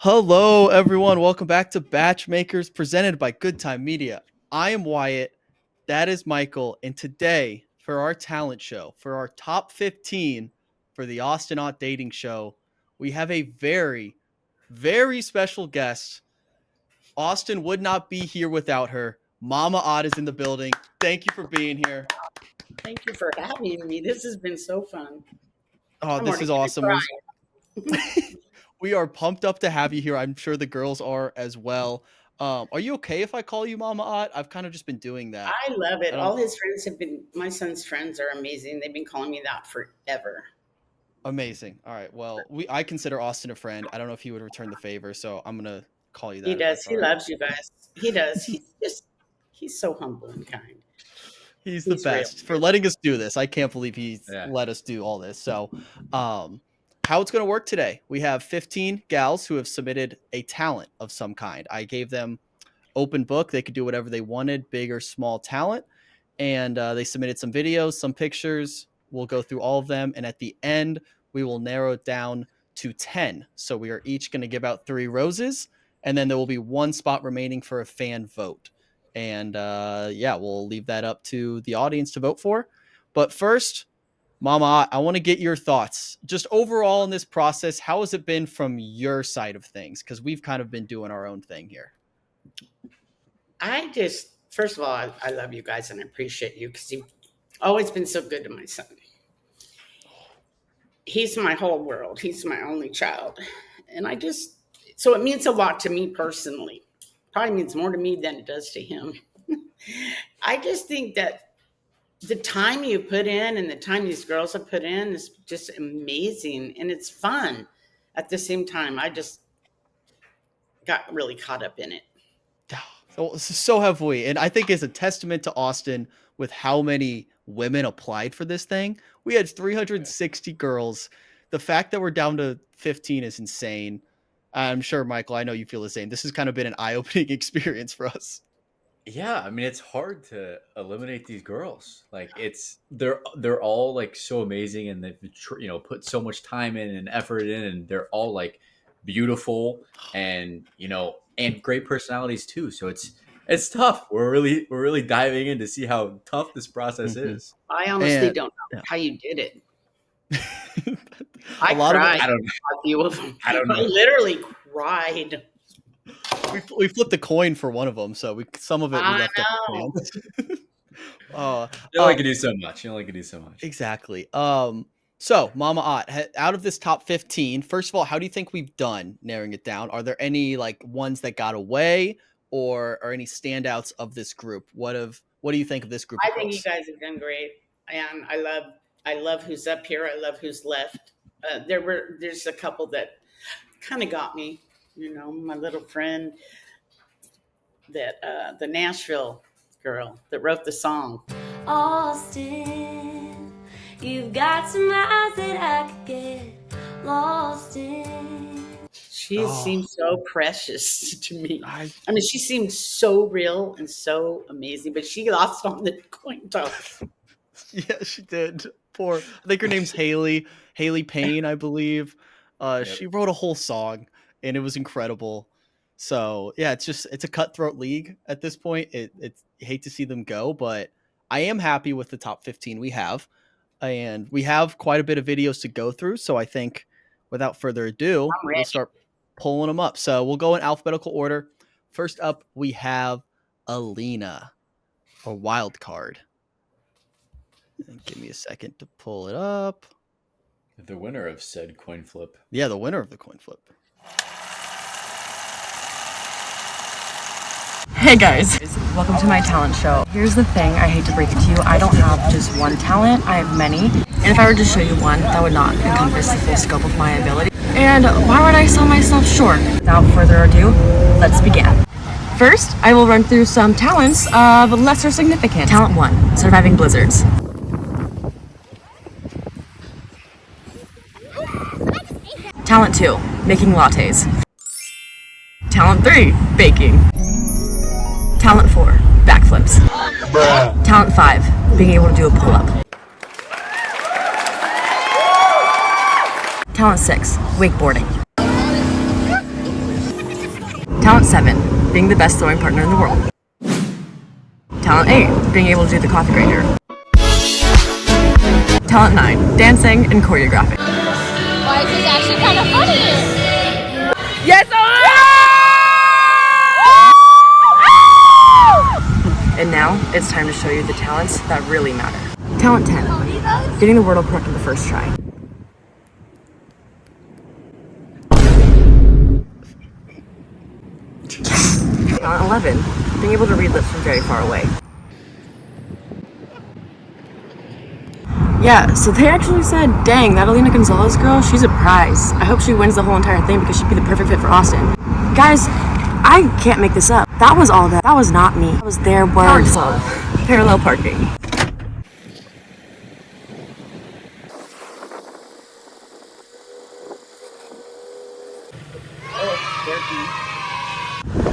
Hello, everyone. Welcome back to BachMakers presented by Good Time Media. I am Wyatt. That is Michael. And today, for our talent show, for our top 15 for the Austin Ott Dating Show, we have a very, very special guest. Austin would not be here without her. Mama Ott is in the building. Thank you for being here. Thank you for having me. This has been so fun. Oh, this is awesome. We are pumped up to have you here. I'm sure the girls are as well. Are you okay if I call you Mama Ott? I've kind of just been doing that. I love it. All his friends have been, my son's friends are amazing. They've been calling me that forever. Amazing. All right. Well, I consider Austin a friend. I don't know if he would return the favor, so I'm going to call you that. He does. He loves you guys. He does. He's so humble and kind. He's the best for letting us do this. I can't believe he's let us do all this. So, how it's going to work today. We have 15 gals who have submitted a talent of some kind. I gave them open book. They could do whatever they wanted, big or small talent. And they submitted some videos, some pictures. We'll go through all of them. And at the end, we will narrow it down to 10. So we are each going to give out 3 roses. And then there will be 1 spot remaining for a fan vote. And we'll leave that up to the audience to vote for. But first, Mama, I want to get your thoughts just overall in this process. How has it been from your side of things? Because we've kind of been doing our own thing here. First of all, I love you guys and I appreciate you because you've always been so good to my son. He's my whole world. He's my only child. And so it means a lot to me personally. Probably means more to me than it does to him. I just think that the time you put in and the time these girls have put in is just amazing. And it's fun at the same time. I just got really caught up in it. So have we. And I think it's a testament to Austin with how many women applied for this thing. We had 360 girls. The fact that we're down to 15 is insane. I'm sure, Michael, I know you feel the same. This has kind of been an eye-opening experience for us. Yeah, I mean, it's hard to eliminate these girls. Like they're all like so amazing, and they've put so much time in and effort in, and they're all like beautiful and and great personalities too. So it's tough. We're really diving in to see how tough this process is. I honestly don't know how you did it. I don't know. I literally cried. We flipped a coin for one of them, so some of it we left up. You only can do so much. Exactly. So Mama Ott, out of this top 15, first of all, how do you think we've done narrowing it down? Are there any like ones that got away, or any standouts of this group? What do you think of this group? I think you guys have done great, and I love who's up here. I love who's left. There's a couple that kind of got me. My little friend, that the Nashville girl that wrote the song. Austin, you've got some eyes that I could get lost in. She seems so precious to me. I mean, she seemed so real and so amazing, but she lost on the coin toss. Yeah, she did. I think her name's Haley Payne, I believe. She wrote a whole song. And it was incredible. So yeah, it's a cutthroat league at this point. You hate to see them go, but I am happy with the top 15 we have. And we have quite a bit of videos to go through. So I think without further ado, we'll start pulling them up. So we'll go in alphabetical order. First up, we have Alina, a wild card. And give me a second to pull it up. The winner of said coin flip. Yeah, the winner of the coin flip. Hey guys, welcome to my talent show. Here's the thing, I hate to break it to you, I don't have just one talent, I have many. And if I were to show you one, that would not encompass the full scope of my ability. And why would I sell myself short? Without further ado, let's begin. First, I will run through some talents of lesser significance. Talent 1, surviving blizzards. Talent 2, making lattes. Talent 3, baking. Talent 4, backflips. Bruh. Talent 5, being able to do a pull-up. Talent 6, wakeboarding. Talent 7, being the best throwing partner in the world. Talent 8, being able to do the coffee grinder. Talent 9, dancing and choreographing. Why is this actually kind of funny? Yes! And now it's time to show you the talents that really matter. Talent 10, getting the wordle correct on the first try. Talent 11, being able to read lips from very far away. Yeah, so they actually said, dang, that Alina Gonzalez girl, she's a prize. I hope she wins the whole entire thing because she'd be the perfect fit for Austin. Guys, I can't make this up. That was all that. That was not me. That was their words. Parallel parking.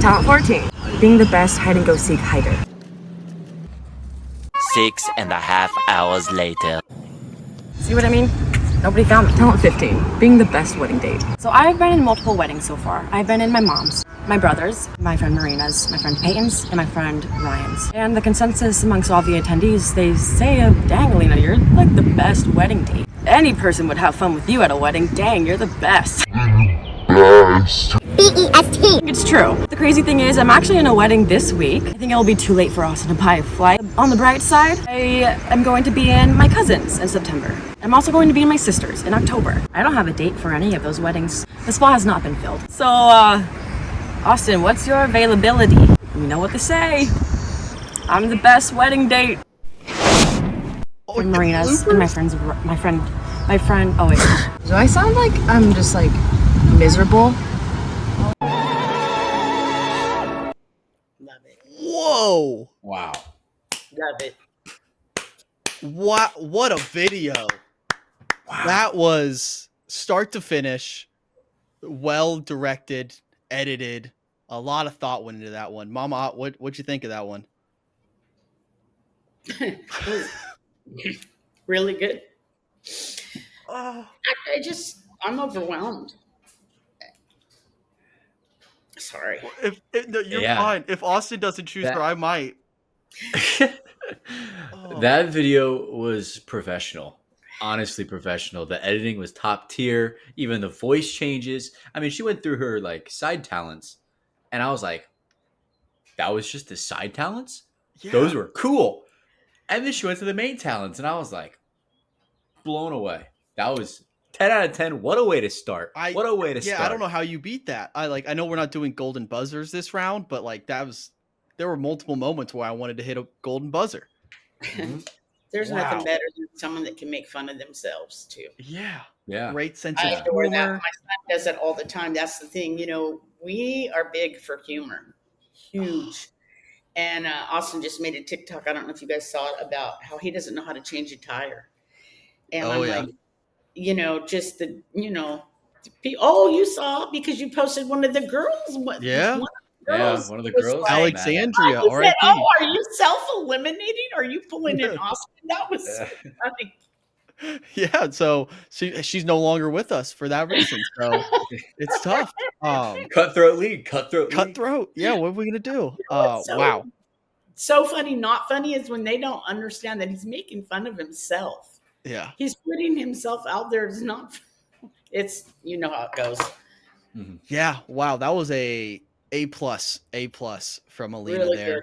Talent 14, being the best hide-and-go-seek hider. 6.5 hours later. See what I mean? Nobody found me. Talent 15, being the best wedding date. So I've been in multiple weddings so far. I've been in my mom's, my brother's, my friend Marina's, my friend Peyton's, and my friend Ryan's. And the consensus amongst all the attendees, they say, dang, Alina, you're like the best wedding date. Any person would have fun with you at a wedding. Dang, you're the best. B-E-S-T. It's true. The crazy thing is, I'm actually in a wedding this week. I think it'll be too late for Austin to buy a flight. On the bright side, I am going to be in my cousin's in September. I'm also going to be in my sister's in October. I don't have a date for any of those weddings. The spot has not been filled. So, Austin, what's your availability? You know what to say. I'm the best wedding date. Oh, Marina's and my friend, oh wait. Do I sound like I'm just like miserable? Love it. Whoa. Wow. Love it. What a video. Wow. That was start to finish, well directed, edited. A lot of thought went into that one. Mama, what'd you think of that one? Really good. I'm overwhelmed. Sorry. No, you're fine. If Austin doesn't choose her, I might. That video was professional. Honestly professional. The editing was top tier. Even the voice changes. I mean, she went through her like side talents, and I was like, that was just the side talents? Yeah. Those were cool. And then she went to the main talents, and I was like, blown away. That was 10 out of 10. What a way to start. What a way to start. Yeah, I don't know how you beat that. I know we're not doing golden buzzers this round, but like there were multiple moments where I wanted to hit a golden buzzer. Mm-hmm. There's nothing better than someone that can make fun of themselves too. Yeah. Yeah. Great sense of adore humor. that. My son does it all the time. That's the thing. You know, we are big for humor. Huge. And Austin just made a TikTok. I don't know if you guys saw it about how he doesn't know how to change a tire. And I'm like, you know, just the, you know, you saw because you posted one of the girls. One of the girls. Alexandria. He said, are you self-eliminating? Are you pulling an Austin? That was so funny. Yeah, so she's no longer with us for that reason. So it's tough. Cutthroat league. Cutthroat. Yeah, what are we gonna do? Wow. So funny, not funny is when they don't understand that he's making fun of himself. Yeah. He's putting himself out there. It's you know how it goes. Mm-hmm. Yeah. Wow. That was A+ from Alina really there. Good.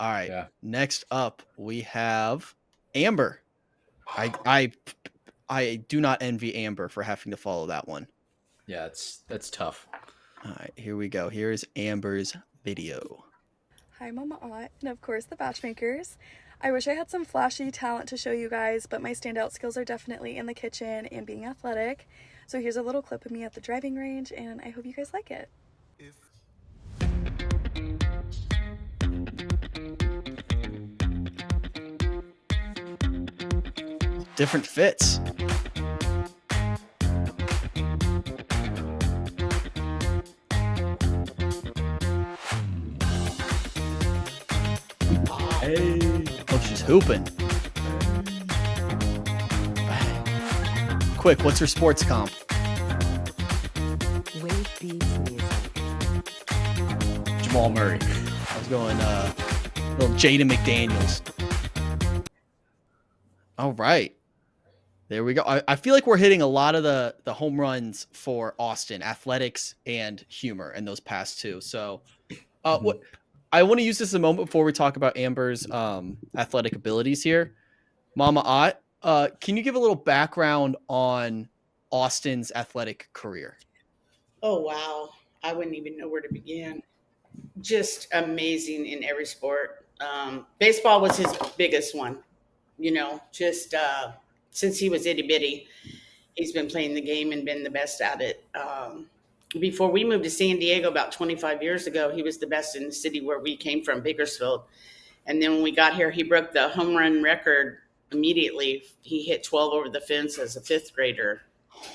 All right. Yeah. Next up we have Amber. I do not envy Amber for having to follow that one. Yeah, that's tough. All right, here we go. Here's Amber's video. Hi, Mama Aunt, and of course the BachMakers. I wish I had some flashy talent to show you guys, but my standout skills are definitely in the kitchen and being athletic. So here's a little clip of me at the driving range, and I hope you guys like it. Different fits. Hey. Oh, she's hooping. Quick, what's her sports comp? Wave Beats Music. Jamal Murray. I was going little Jaden McDaniels. All right. There we go. I feel like we're hitting a lot of the home runs for Austin, athletics and humor in those past two. So what I want to use this as a moment before we talk about Amber's athletic abilities here. Mama Ott, can you give a little background on Austin's athletic career? Oh, wow. I wouldn't even know where to begin. Just amazing in every sport. Baseball was his biggest one, just since he was itty bitty, he's been playing the game and been the best at it. Before we moved to San Diego about 25 years ago, he was the best in the city where we came from, Bakersfield. And then when we got here, he broke the home run record immediately. He hit 12 over the fence as a fifth grader.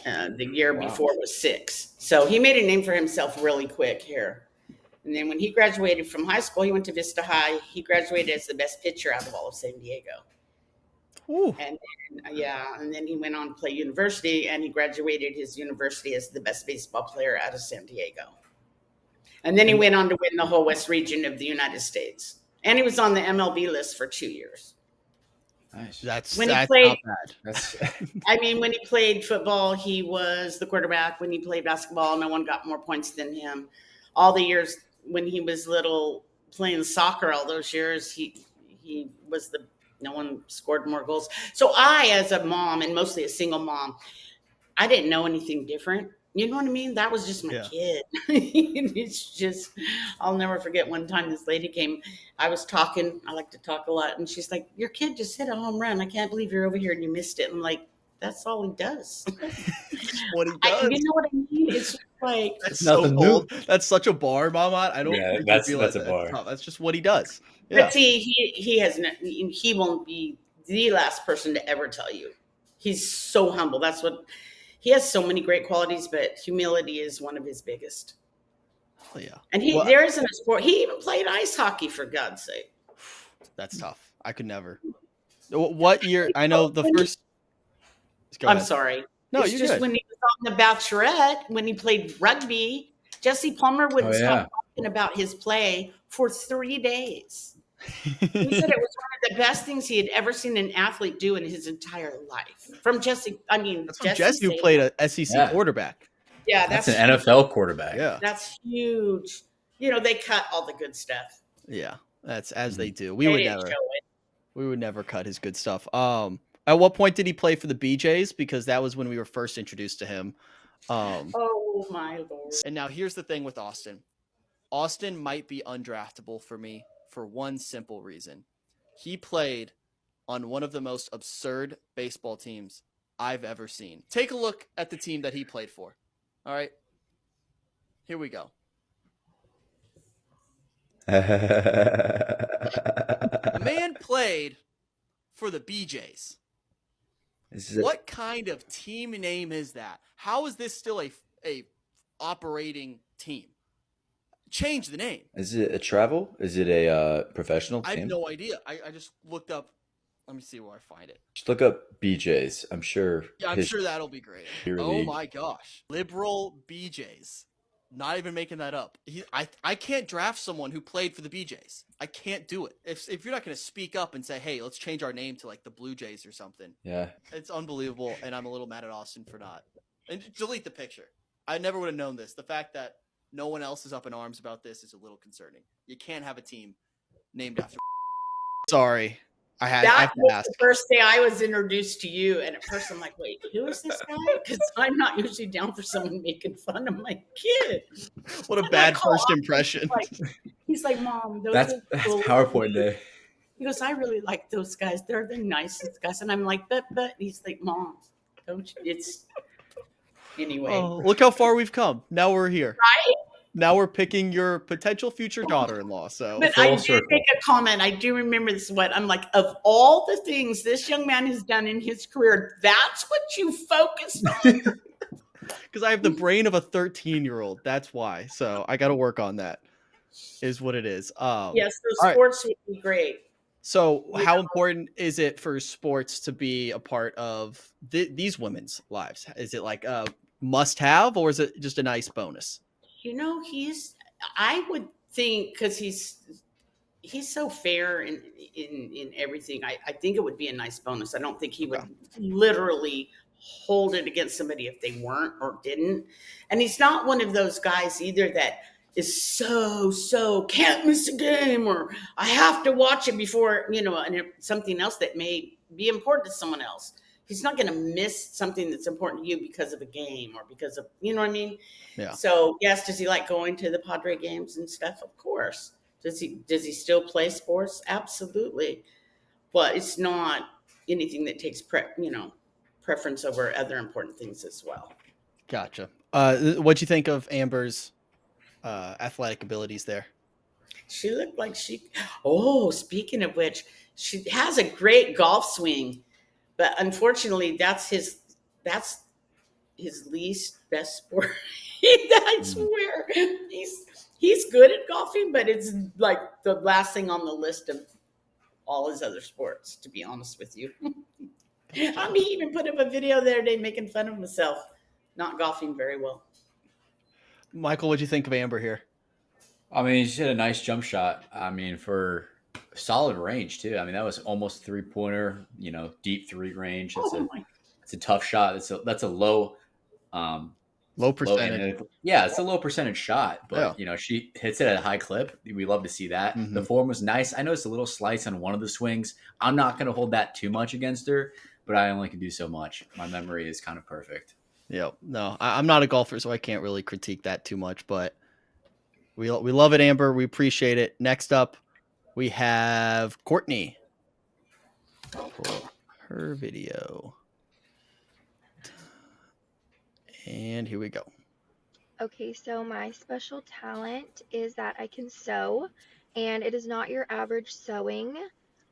The year before was 6. So he made a name for himself really quick here. And then when he graduated from high school, he went to Vista High. He graduated as the best pitcher out of all of San Diego. Ooh. And then he went on to play university, and he graduated his university as the best baseball player out of San Diego. And then he went on to win the whole West region of the United States. And he was on the MLB list for 2 years. Nice. That's not bad. When he played football, he was the quarterback. When he played basketball, no one got more points than him. All the years when he was little playing soccer, all those years, he was no one scored more goals. So I, as a mom, and mostly a single mom, I didn't know anything different. You know what I mean? That was just my kid. It's just, I'll never forget one time this lady came. I was talking. I like to talk a lot. And she's like, your kid just hit a home run. I can't believe you're over here and you missed it. I'm like, that's all he does. That's what he does. You know what I mean? It's like, that's nothing new. That's such a bar, Mama. I don't think that's you realize a bar. That's just what he does. Yeah. But see, he won't be the last person to ever tell you. He's so humble. He has so many great qualities, but humility is one of his biggest. Oh, yeah. And there isn't a sport. He even played ice hockey, for God's sake. That's tough. I could never. What year? I know the first. I'm sorry. No, it's just good. When he was on The Bachelorette, when he played rugby, Jesse Palmer wouldn't stop talking about his play for 3 days. He said it was one of the best things he had ever seen an athlete do in his entire life. From Jesse, Jesse who played a SEC quarterback. Yeah, that's an NFL quarterback. Yeah, that's huge. They cut all the good stuff. Yeah, that's as they do. We would never cut his good stuff. At what point did he play for the BJs? Because that was when we were first introduced to him. Oh my Lord! And now here's the thing with Austin. Austin might be undraftable for me for one simple reason. He played on one of the most absurd baseball teams I've ever seen. Take a look at the team that he played for. All right. Here we go. The man played for the BJs. What kind of team name is that? How is this still a operating team? Change the name. Is it a travel? Is it a professional team? I have no idea. I just looked up. Let me see where I find it. Just look up BJ's. I'm sure. Yeah, I'm sure that'll be great. Oh my gosh. Liberal BJ's. Not even making that up. I can't draft someone who played for the BJ's. I can't do it. If you're not going to speak up and say, hey, let's change our name to like the Blue Jays or something. Yeah. It's unbelievable, and I'm a little mad at Austin for not. And delete the picture. I never would have known this. The fact that no one else is up in arms about this is a little concerning. You can't have a team named after. Sorry. That was the first day I was introduced to you, and at first I'm like, wait, who is this guy? Because I'm not usually down for someone making fun of my kid. What a bad first impression. He's like, Mom, that's PowerPoint day. He goes, I really like those guys. They're the nicest guys. And I'm like, but he's like, Mom, don't you? It's anyway. Oh, look how far we've come. Now we're here. Right? Now we're picking your potential future daughter-in-law. So, but I did make a comment. I do remember this. I'm like, of all the things this young man has done in his career, that's what you focused on. Because I have the brain of a 13-year-old. That's why. So I got to work on that. Is what it is. Yes, so sports would be great. So, how important is it for sports to be a part of these women's lives? Is it like a must-have, or is it just a nice bonus? I would think because he's so fair in everything. I think it would be a nice bonus. I don't think he would literally hold it against somebody if they weren't or didn't. And he's not one of those guys either that is so can't miss a game, or I have to watch it before, and something else that may be important to someone else. He's not going to miss something that's important to you because of a game or because of, you know what I mean? Yeah. So yes, does he like going to the Padre games and stuff? Of course. Does he still play sports? Absolutely. But it's not anything that takes preference over other important things as well. Gotcha. What'd you think of Amber's athletic abilities there? She looked like speaking of which, she has a great golf swing, but unfortunately that's his least best sport. I swear. He's good at golfing, but it's like the last thing on the list of all his other sports, to be honest with you. He even put up a video the other day making fun of himself, not golfing very well. Michael, what'd you think of Amber here? I mean, she had a nice jump shot. I mean, for solid range too. I mean, that was almost 3-pointer, deep 3 range. It's a tough shot. That's a low percentage. It's a low percentage shot, but she hits it at a high clip. We love to see that. Mm-hmm. The form was nice. I noticed a little slice on one of the swings. I'm not going to hold that too much against her, but I only can do so much. My memory is kind of perfect. Yeah, no, I'm not a golfer, so I can't really critique that too much, but we love it, Amber. We appreciate it. Next up, we have Courtney. Pull up her video. And here we go. Okay, so my special talent is that I can sew, and it is not your average sewing.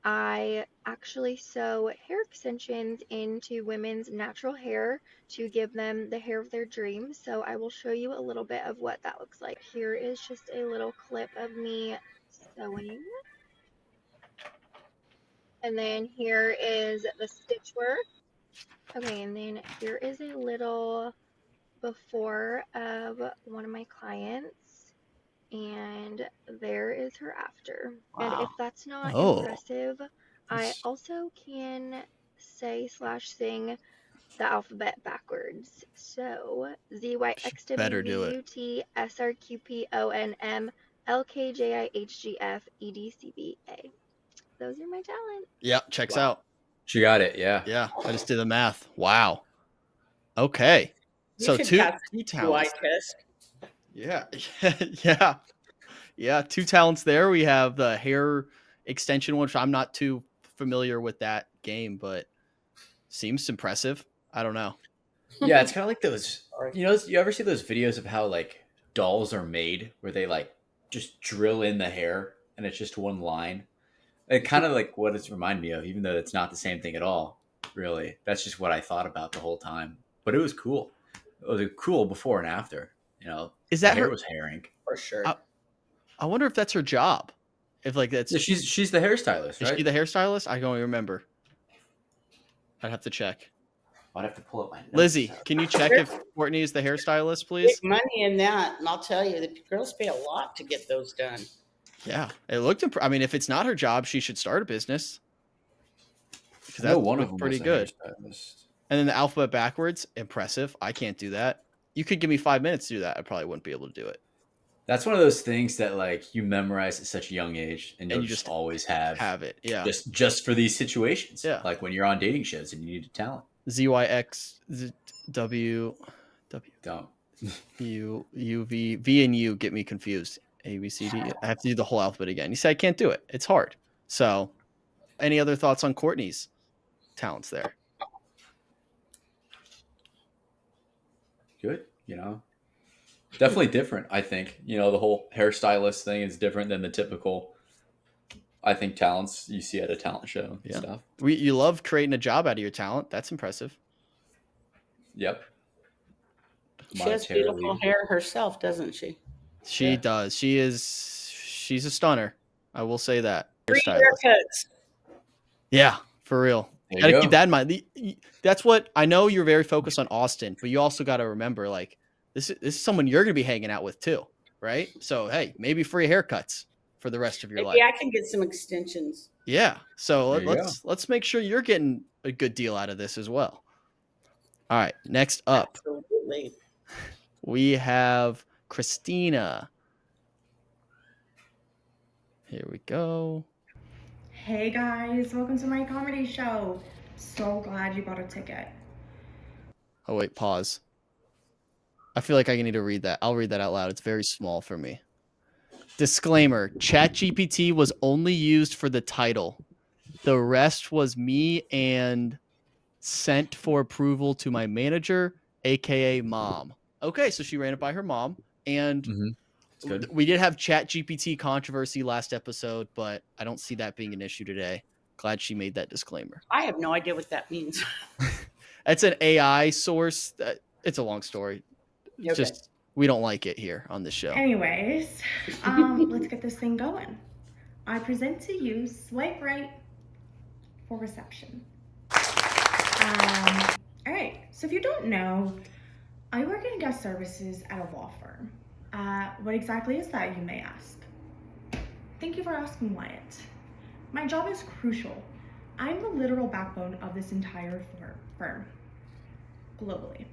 I actually sew hair extensions into women's natural hair to give them the hair of their dreams. So I will show you a little bit of what that looks like. Here is just a little clip of me sewing. And then here is the stitch work. Okay, and then here is a little before of one of my clients, and there is her after. Wow. And if that's not impressive, I also can say/sing the alphabet backwards. So ZYXWUTSRQPONMLKJIHGFEDCBA. Those are my talents. Yeah, checks out. She got it. Yeah. Yeah, I just did the math. Wow. Okay. So two talents. Yeah. Yeah. 2 talents there. We have the hair extension, which I'm not too familiar with that game, but seems impressive. I don't know. Yeah, it's kind of like those. You ever see those videos of how like dolls are made, where they like just drill in the hair and it's just one line? It kind of like what it's reminded me of, even though it's not the same thing at all. Really, that's just what I thought about the whole time. But it was cool. It was cool before and after. Is that hair was hairing for sure? I wonder if that's her job. If like that's she's the hairstylist, right? Is she the hairstylist? I don't remember. I'd have to check. I'd have to pull up my notes. Lizzie, can you check if Courtney is the hairstylist, please? Big money in that, and I'll tell you, the girls pay a lot to get those done. Yeah, it looked. I mean, if it's not her job, she should start a business. Because that's one of them pretty good. And then the alphabet backwards, impressive. I can't do that. You could give me 5 minutes to do that. I probably wouldn't be able to do it. That's one of those things that like you memorize at such a young age, and you just always have it. Yeah, just for these situations. Yeah, like when you're on dating shows and you need a talent. ZYXW. Don't. V and U get me confused. A, B, C, D. I have to do the whole alphabet again. You say I can't do it. It's hard. So, any other thoughts on Courtney's talents there? Good. Definitely different. I think the whole hairstylist thing is different than the typical. I think talents you see at a talent show. And stuff. You love creating a job out of your talent. That's impressive. Yep. She has beautiful hair herself, doesn't she? She does. She's a stunner. I will say that. 3 haircuts. Yeah, for real. You gotta keep that in mind. That's what I know. You're very focused on Austin, but you also got to remember, like this is someone you're gonna be hanging out with too, right? So hey, maybe free haircuts for the rest of your life. Maybe I can get some extensions. Yeah. So There you go. let's make sure you're getting a good deal out of this as well. All right. Next up, Absolutely. we have Christina. Here we go. Hey guys, welcome to my comedy show. So glad you bought a ticket. Oh wait, pause. I feel like I need to read that. I'll read that out loud. It's very small for me. Disclaimer: ChatGPT was only used for the title. The rest was me and sent for approval to my manager, aka mom. Okay, so she ran it by her mom, and we did have ChatGPT controversy last episode, but I don't see that being an issue today. Glad she made that disclaimer. I have no idea what that means. It's an AI source. It's a long story. Okay. Just we don't like it here on this show. Anyways, let's get this thing going. I present to you Swipe Right for reception. All right, so if you don't know, I work in guest services at a law firm. What exactly is that, you may ask? Thank you for asking, Wyatt. My job is crucial. I'm the literal backbone of this entire firm, globally.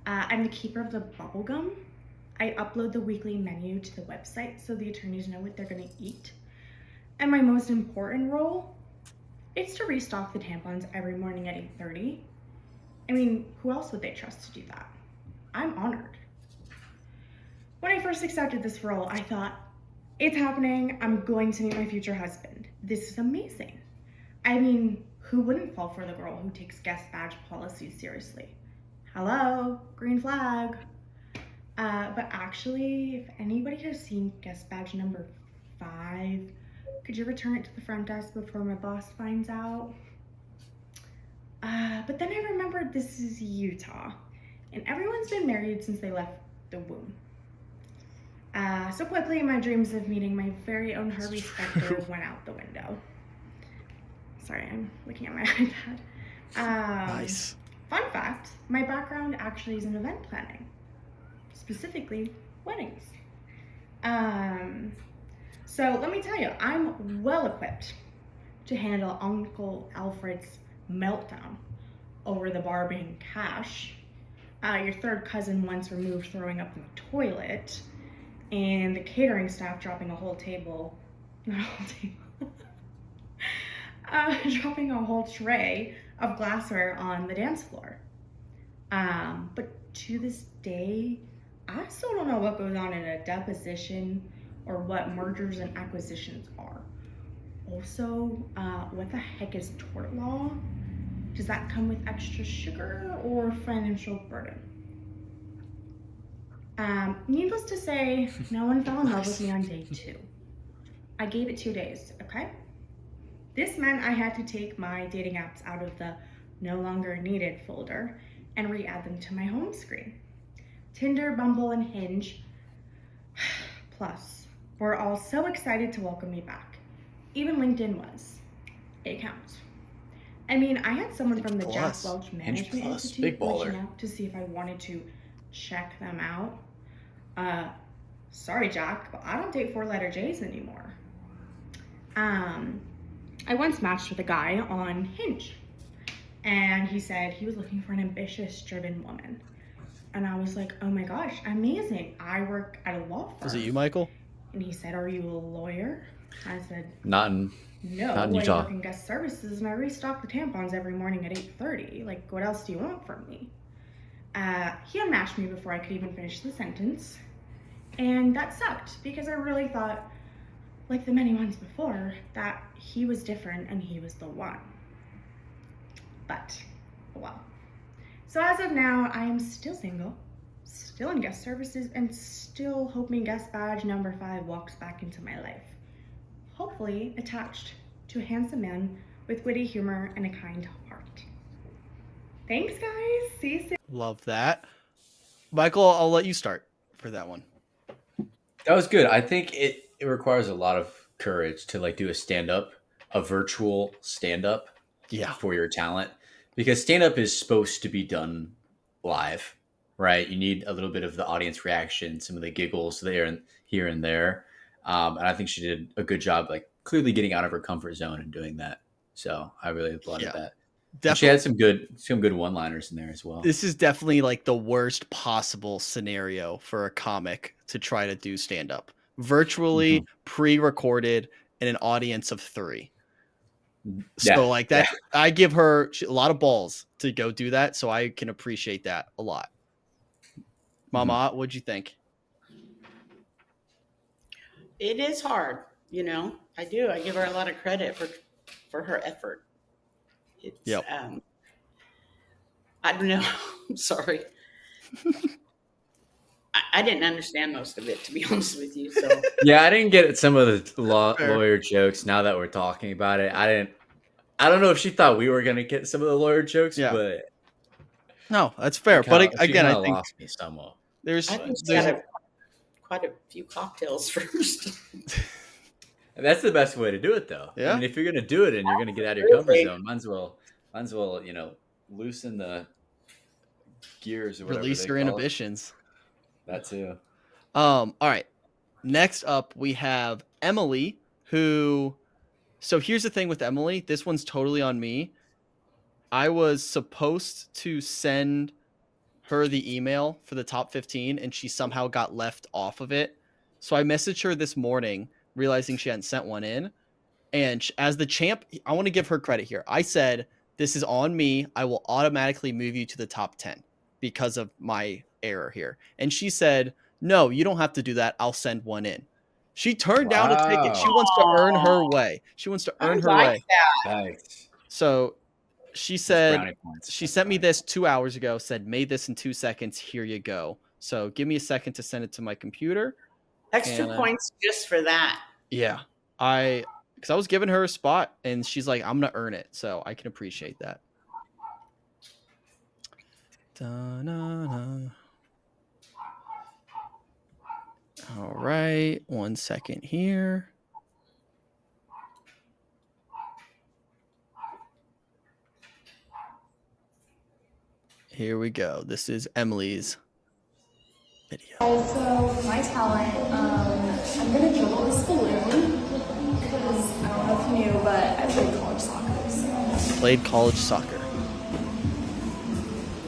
I'm the keeper of the bubble gum. I upload the weekly menu to the website so the attorneys know what they're gonna eat. And my most important role, it's to restock the tampons every morning at 8:30. I mean, who else would they trust to do that? I'm honored. When I first accepted this role, I thought, it's happening, I'm going to meet my future husband. This is amazing. I mean, who wouldn't fall for the girl who takes guest badge policies seriously? Hello, green flag. But actually, if anybody has seen guest badge number 5, could you return it to the front desk before my boss finds out? But then I remembered this is Utah, and everyone's been married since they left the womb. So quickly, my dreams of meeting my very own Harvey Specter went out the window. Sorry, I'm looking at my iPad. Nice. Fun fact, my background actually is in event planning, specifically weddings. So let me tell you, I'm well equipped to handle Uncle Alfred's meltdown over the bar being cash, your third cousin once removed throwing up in the toilet, and the catering staff dropping a whole table, not a whole table, dropping a whole tray of glassware on the dance floor. But to this day, I still don't know what goes on in a deposition or what mergers and acquisitions are. Also, what the heck is tort law? Does that come with extra sugar or financial burden? Needless to say, no one fell in love with me on day 2. I gave it 2 days, okay? This meant I had to take my dating apps out of the no longer needed folder and re-add them to my home screen. Tinder, Bumble, and Hinge, plus, were all so excited to welcome me back. Even LinkedIn was. It counts. I mean, I had someone from the Jack Welch Management Institute reaching out to see if I wanted to check them out. Sorry, Jack, but I don't date 4-letter J's anymore. I once matched with a guy on Hinge, and he said he was looking for an ambitious, driven woman. And I was like, oh my gosh, amazing. I work at a law firm. Was it you, Michael? And he said, are you a lawyer? I said, Not in Utah. I work in guest services and I restock the tampons every morning at 8:30. Like, what else do you want from me? He unmatched me before I could even finish the sentence. And that sucked because I really thought, like the many ones before, that he was different and he was the one. But, well. So as of now, I am still single, still in guest services, and still hoping guest badge number 5 walks back into my life. Hopefully attached to a handsome man with witty humor and a kind heart. Thanks, guys. See you soon. Love that. Michael, I'll let you start for that one. That was good. I think it requires a lot of courage to like do a virtual stand-up for your talent. Because stand-up is supposed to be done live, right? You need a little bit of the audience reaction, some of the giggles there and here and there. And I think she did a good job, like clearly getting out of her comfort zone and doing that. So I really applauded that. And she had some good one-liners in there as well. This is definitely like the worst possible scenario for a comic to try to do stand-up. Virtually pre-recorded in an audience of 3. So like that, I give her a lot of balls to go do that. So I can appreciate that a lot. Mama, what'd you think? It is hard, you know. I do. I give her a lot of credit for her effort. It's I don't know. I'm sorry. I didn't understand most of it, to be honest with you. So yeah, I didn't get some of the lawyer jokes. Now that we're talking about it, I don't know if she thought we were gonna get some of the lawyer jokes, but no, that's fair. But again, I think lost me somewhat. There's quite a few cocktails first. And that's the best way to do it, though. Yeah. I mean, if you're gonna do it and you're gonna get out of your comfort zone, might as well, loosen the gears or whatever. Release your inhibitions. That too. All right. Next up, we have Emily, who. So here's the thing with Emily. This one's totally on me. I was supposed to send her the email for the top 15, and she somehow got left off of it. So I messaged her this morning, realizing she hadn't sent one in. And as the champ, I want to give her credit here. I said, this is on me. I will automatically move you to the top 10 because of my error here. And she said, no, you don't have to do that. I'll send one in. She turned down a ticket. She wants to earn her way. She wants to earn her way. Nice. So she said, she sent me this 2 hours ago, said, made this in 2 seconds. Here you go. So give me a second to send it to my computer. Extra points just for that. Yeah. Because I was giving her a spot and she's like, I'm going to earn it. So I can appreciate that. Da-na-na. All right. 1 second here. Here we go. This is Emily's video. So my talent, I'm gonna dribble this balloon because I don't know if you knew, but I played college soccer. So. Played college soccer.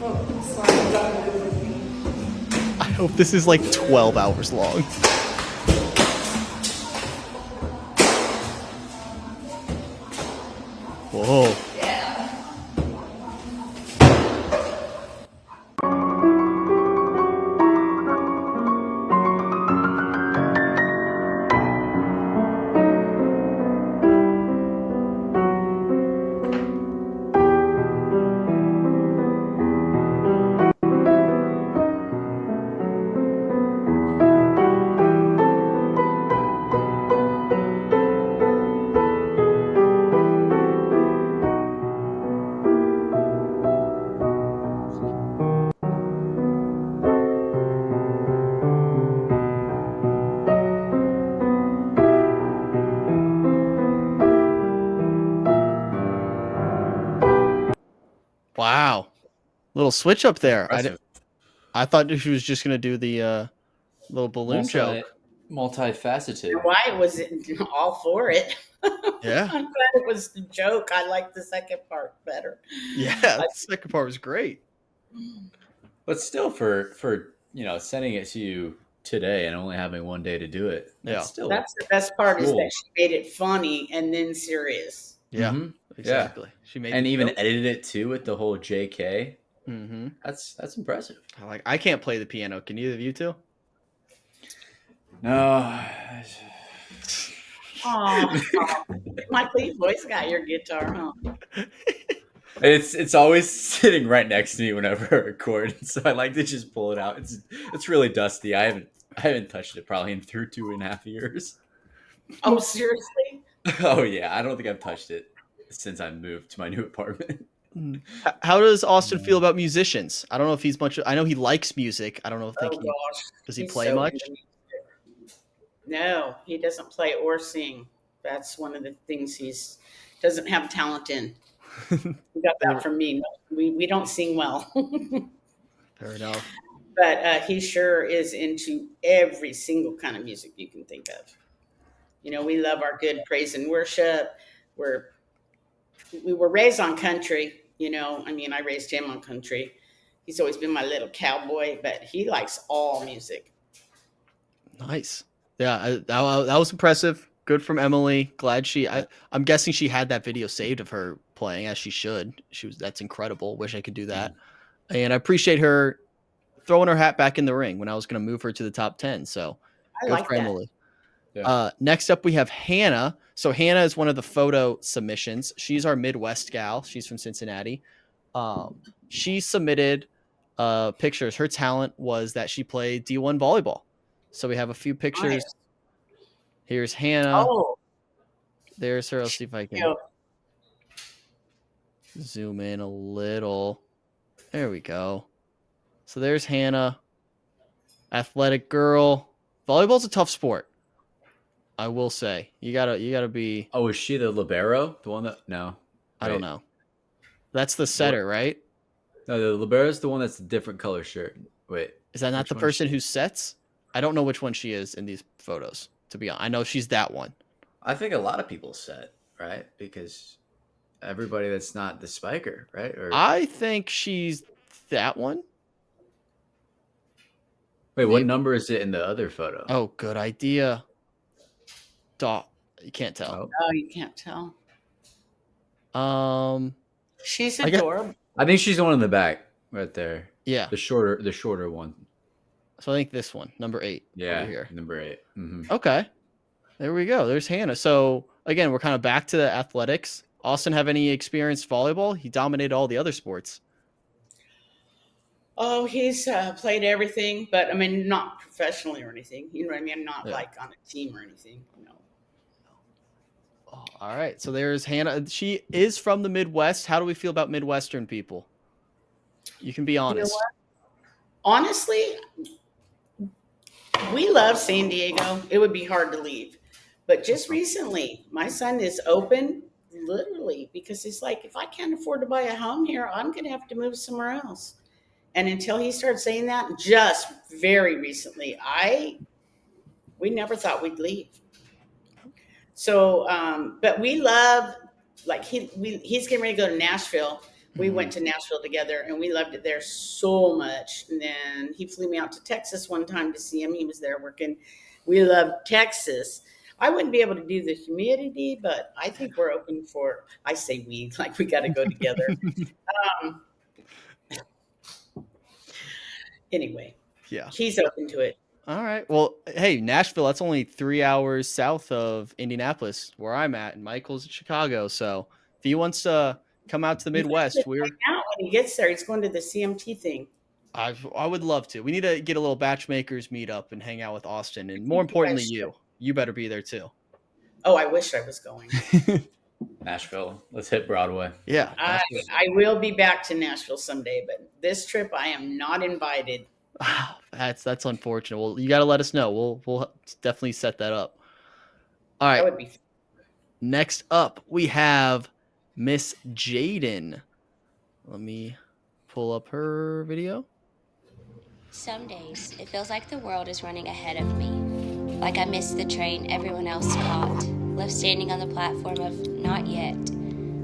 Oh, sorry. I hope this is like 12 hours long. Whoa. Wow. Little switch up there. I thought she was just going to do the little balloon joke. Multifaceted. Wyatt was all for it. Yeah. I'm glad it was the joke. I like the second part better. Yeah, the second part was great. But still, for sending it to you today and only having one day to do it. Yeah. That's the best part is that she made it funny and then serious. Yeah. Exactly. Yeah. She made even edited it too with the whole JK. Mm-hmm. That's impressive. I can't play the piano. Can either of you two? No. Michael, you boys got your guitar, huh? It's always sitting right next to me whenever I record, so I like to just pull it out. It's really dusty. I haven't touched it probably in through 2.5 years. Oh, seriously? Oh yeah, I don't think I've touched it since I moved to my new apartment. How does Austin feel about musicians? I don't know if he's much. I know he likes music. I don't know if does he play much? No, he doesn't play or sing. That's one of the things he's doesn't have talent in. We got that from me. We don't sing well. Fair enough. But he sure is into every single kind of music you can think of. We love our good praise and worship. We're we were raised on country. I mean, I raised him on country. He's always been my little cowboy, but he likes all music. Nice. Yeah, that was impressive. Good from Emily. Glad I'm guessing she had that video saved of her playing, as she should. That's incredible. Wish I could do that. And I appreciate her throwing her hat back in the ring when I was going to move her to the top 10. So I good like for that. Emily. Yeah. Next up, we have Hannah. So Hannah is one of the photo submissions. She's our Midwest gal. She's from Cincinnati. She submitted pictures. Her talent was that she played D1 volleyball. So we have a few pictures. Nice. Here's Hannah. Oh, there's her. Let's see if I can zoom in a little. There we go. So there's Hannah. Athletic girl. Volleyball's a tough sport. I will say. You gotta be. Oh, is she the libero? The one that no. I don't know. That's the setter, right? No, the libero is the one that's a different color shirt. Wait. Is that not the person who sets? I don't know which one she is in these photos, to be honest. I know she's that one. I think a lot of people set, right? Because everybody that's not the spiker, right? I think she's that one. Wait, what number is it in the other photo? Oh, good idea. You can't tell. Oh, you can't tell. She's I adorable. I think she's the one in the back, right there. Yeah, the shorter one. So I think this one, number 8. Yeah, over here. number 8. Mm-hmm. Okay, there we go. There's Hannah. So again, we're kind of back to the athletics. Austin, have any experience volleyball? He dominated all the other sports. Oh, he's played everything, but I mean, not professionally or anything. You know what I mean? Not like on a team or anything. Oh, all right. So there's Hannah. She is from the Midwest. How do we feel about Midwestern people? You can be honest. Honestly, we love San Diego. It would be hard to leave. But just recently, my son is open, literally, because he's like, if I can't afford to buy a home here, I'm going to have to move somewhere else. And until he started saying that, just very recently, we never thought we'd leave. So, but we love, like he's getting ready to go to Nashville. We went to Nashville together and we loved it there so much. And then he flew me out to Texas one time to see him. He was there working. We love Texas. I wouldn't be able to do the humidity, but I think we're open for, I say we, like we got to go together. Anyway, yeah, he's open to it. All right. Well, hey, Nashville, that's only 3 hours south of Indianapolis, where I'm at, and Michael's in Chicago. So if he wants to come out to the Midwest, Out when he gets there, he's going to the CMT thing. I would love to. We need to get a little BachMakers meet up and hang out with Austin. And more importantly, you better be there too. Oh, I wish I was going. Nashville. Let's hit Broadway. Yeah. I will be back to Nashville someday, but this trip I am not invited. Wow, that's unfortunate. Well, you got to let us know. We'll definitely set that up. All right. That would be fun. Next up, we have Miss Jaden. Let me pull up her video. Some days, it feels like the world is running ahead of me. Like I missed the train everyone else caught, left standing on the platform of not yet,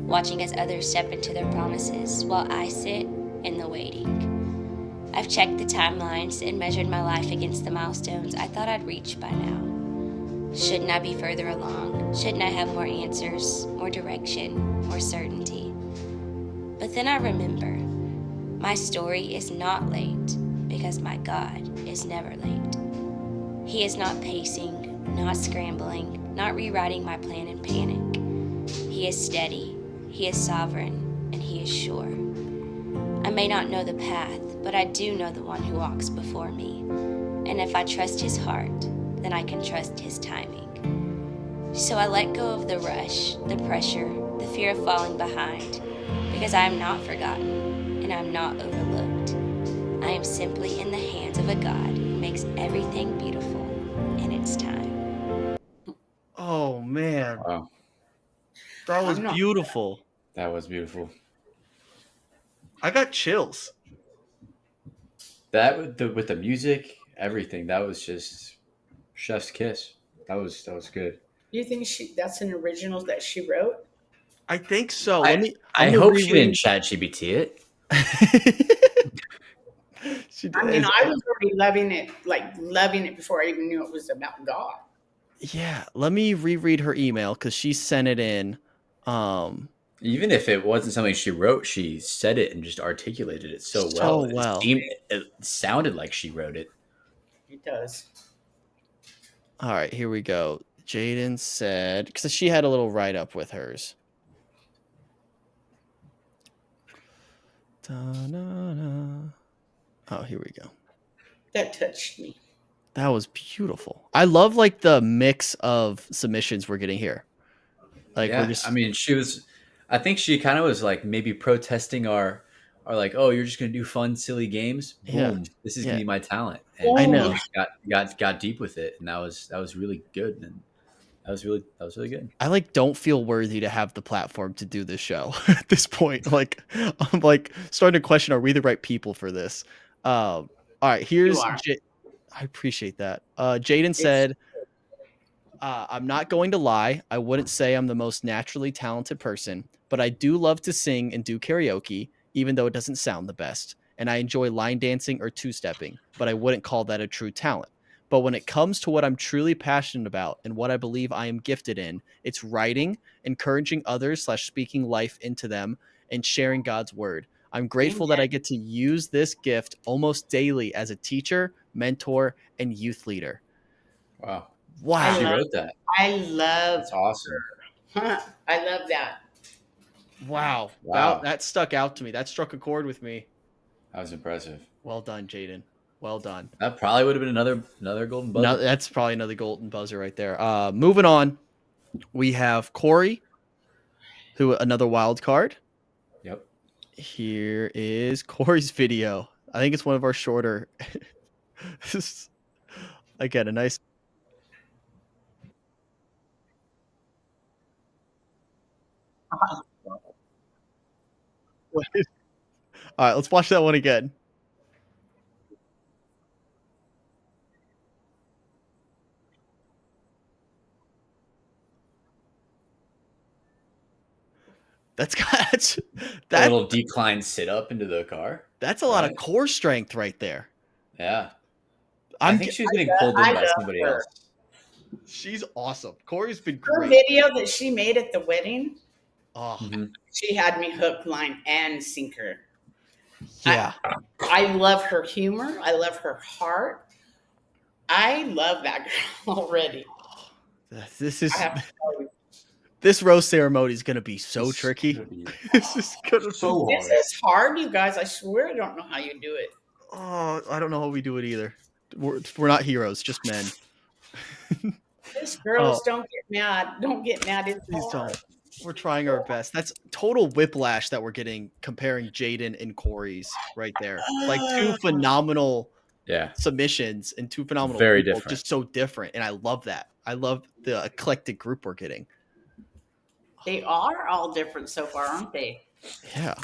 watching as others step into their promises while I sit in the waiting. I've checked the timelines and measured my life against the milestones I thought I'd reach by now. Shouldn't I be further along? Shouldn't I have more answers, more direction, more certainty? But then I remember, my story is not late because my God is never late. He is not pacing, not scrambling, not rewriting my plan in panic. He is steady, He is sovereign, and He is sure. I may not know the path, but I do know the one who walks before me. And if I trust His heart, then I can trust His timing. So I let go of the rush, the pressure, the fear of falling behind, because I am not forgotten and I'm not overlooked. I am simply in the hands of a God who makes everything beautiful in its time. Oh, man. Wow. That was beautiful. That was beautiful. I got chills. That with the music, everything, that was just chef's kiss. That was good. You think that's an original that she wrote? I think so. I I'm I gonna hope she didn't reread. chat GBT it. I mean, I was already loving it before I even knew it was about God. Yeah, let me reread her email because she sent it in. Even if it wasn't something she wrote, she said it and just articulated it so well. It sounded like she wrote it. It does. All right, here we go. Jaden said, because she had a little write up with hers. Da-na-na. Oh, here we go. That touched me. That was beautiful. I love like the mix of submissions we're getting here. Like yeah, we're just. I mean, I think she kind of was like maybe protesting our like, oh, you're just gonna do fun, silly games. Boom, Yeah, this is gonna be my talent. And I know. got deep with it, and that was really good, and that was really good. I like don't feel worthy to have the platform to do this show at this point. Like I'm like starting to question: are we the right people for this? All right, here's. I appreciate that. Jaden said, I'm not going to lie. I wouldn't say I'm the most naturally talented person, but I do love to sing and do karaoke, even though it doesn't sound the best. And I enjoy line dancing or two-stepping, but I wouldn't call that a true talent. But when it comes to what I'm truly passionate about and what I believe I am gifted in, it's writing, encouraging others / speaking life into them, and sharing God's word. I'm grateful that I get to use this gift almost daily as a teacher, mentor, and youth leader. Wow. Wow. She wrote that. I love That's awesome. Huh, I love that. Wow. That stuck out to me. That struck a chord with me. That was impressive. Well done, Jaden. Well done. That probably would have been another golden buzzer. No, that's probably another golden buzzer right there. Moving on, we have Corey, another wild card. Yep. Here is Corey's video. I think it's one of our shorter. This is, again, a nice. All right, let's watch that one again. That's that little decline sit up into the car. That's a lot of core strength right there. Yeah. I think she's getting pulled in by somebody else. She's awesome. Corey's been great. Her video that she made at the wedding. Oh, she had me hook, line, and sinker. Yeah. I love her humor. I love her heart. I love that girl already. This roast ceremony is going to be so tricky. This is hard, you guys. I swear I don't know how you do it. Oh, I don't know how we do it either. We're not heroes, just men. These girls don't get mad. Don't get mad. It's Please don't. We're trying our best. That's total whiplash that we're getting comparing Jaden and Corey's right there. Like two phenomenal submissions and two phenomenal very people, different. just so different. And I love that. I love the eclectic group we're getting. They are all different so far, aren't they? Yeah.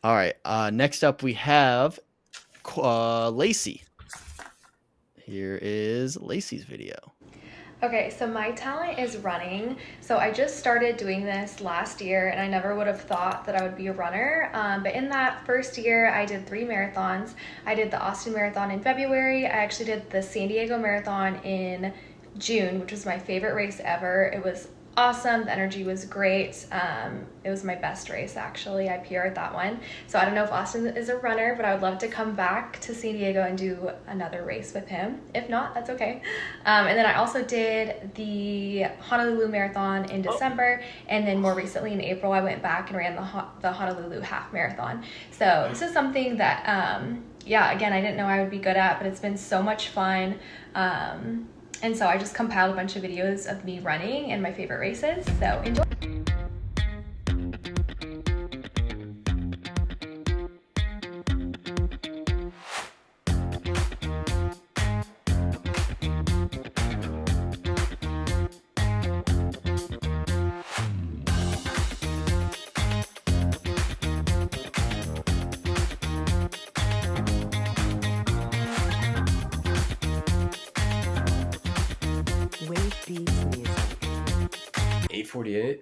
All right. Next up, we have Lacy. Here is Lacy's video. Okay, so my talent is running. So I just started doing this last year and I never would have thought that I would be a runner. But in that first year, I did 3 marathons. I did the Austin Marathon in February. I actually did the San Diego Marathon in June, which was my favorite race ever. It was awesome. The energy was great. It was my best race, actually. I PR'd that one. So I don't know if Austin is a runner, but I would love to come back to San Diego and do another race with him. If not, that's okay. And then I also did the Honolulu Marathon in December. And then more recently in April, I went back and ran the Honolulu Half Marathon. So this is something that, yeah, again, I didn't know I would be good at, but it's been so much fun. And so I just compiled a bunch of videos of me running and my favorite races, so enjoy. Theme music. 8:48.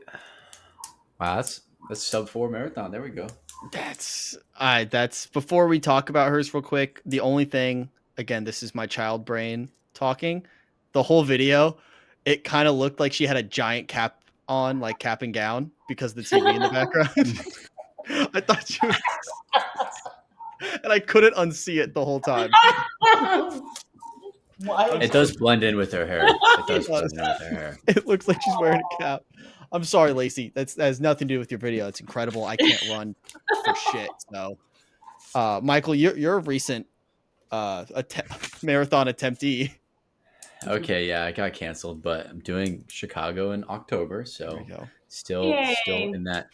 Wow, that's sub 4 marathon. There we go. That's before we talk about hers real quick. The only thing, again, this is my child brain talking. The whole video, it kind of looked like she had a giant cap on, like cap and gown, because of the TV in the background. I thought she was, and I couldn't unsee it the whole time. It does blend in with her hair. It does blend in with her hair. It looks like she's wearing a cap. I'm sorry, Lacy. That has nothing to do with your video. It's incredible. I can't run for shit. So, Michael, you're a recent marathon attemptee. Okay, yeah, I got canceled, but I'm doing Chicago in October, so still in that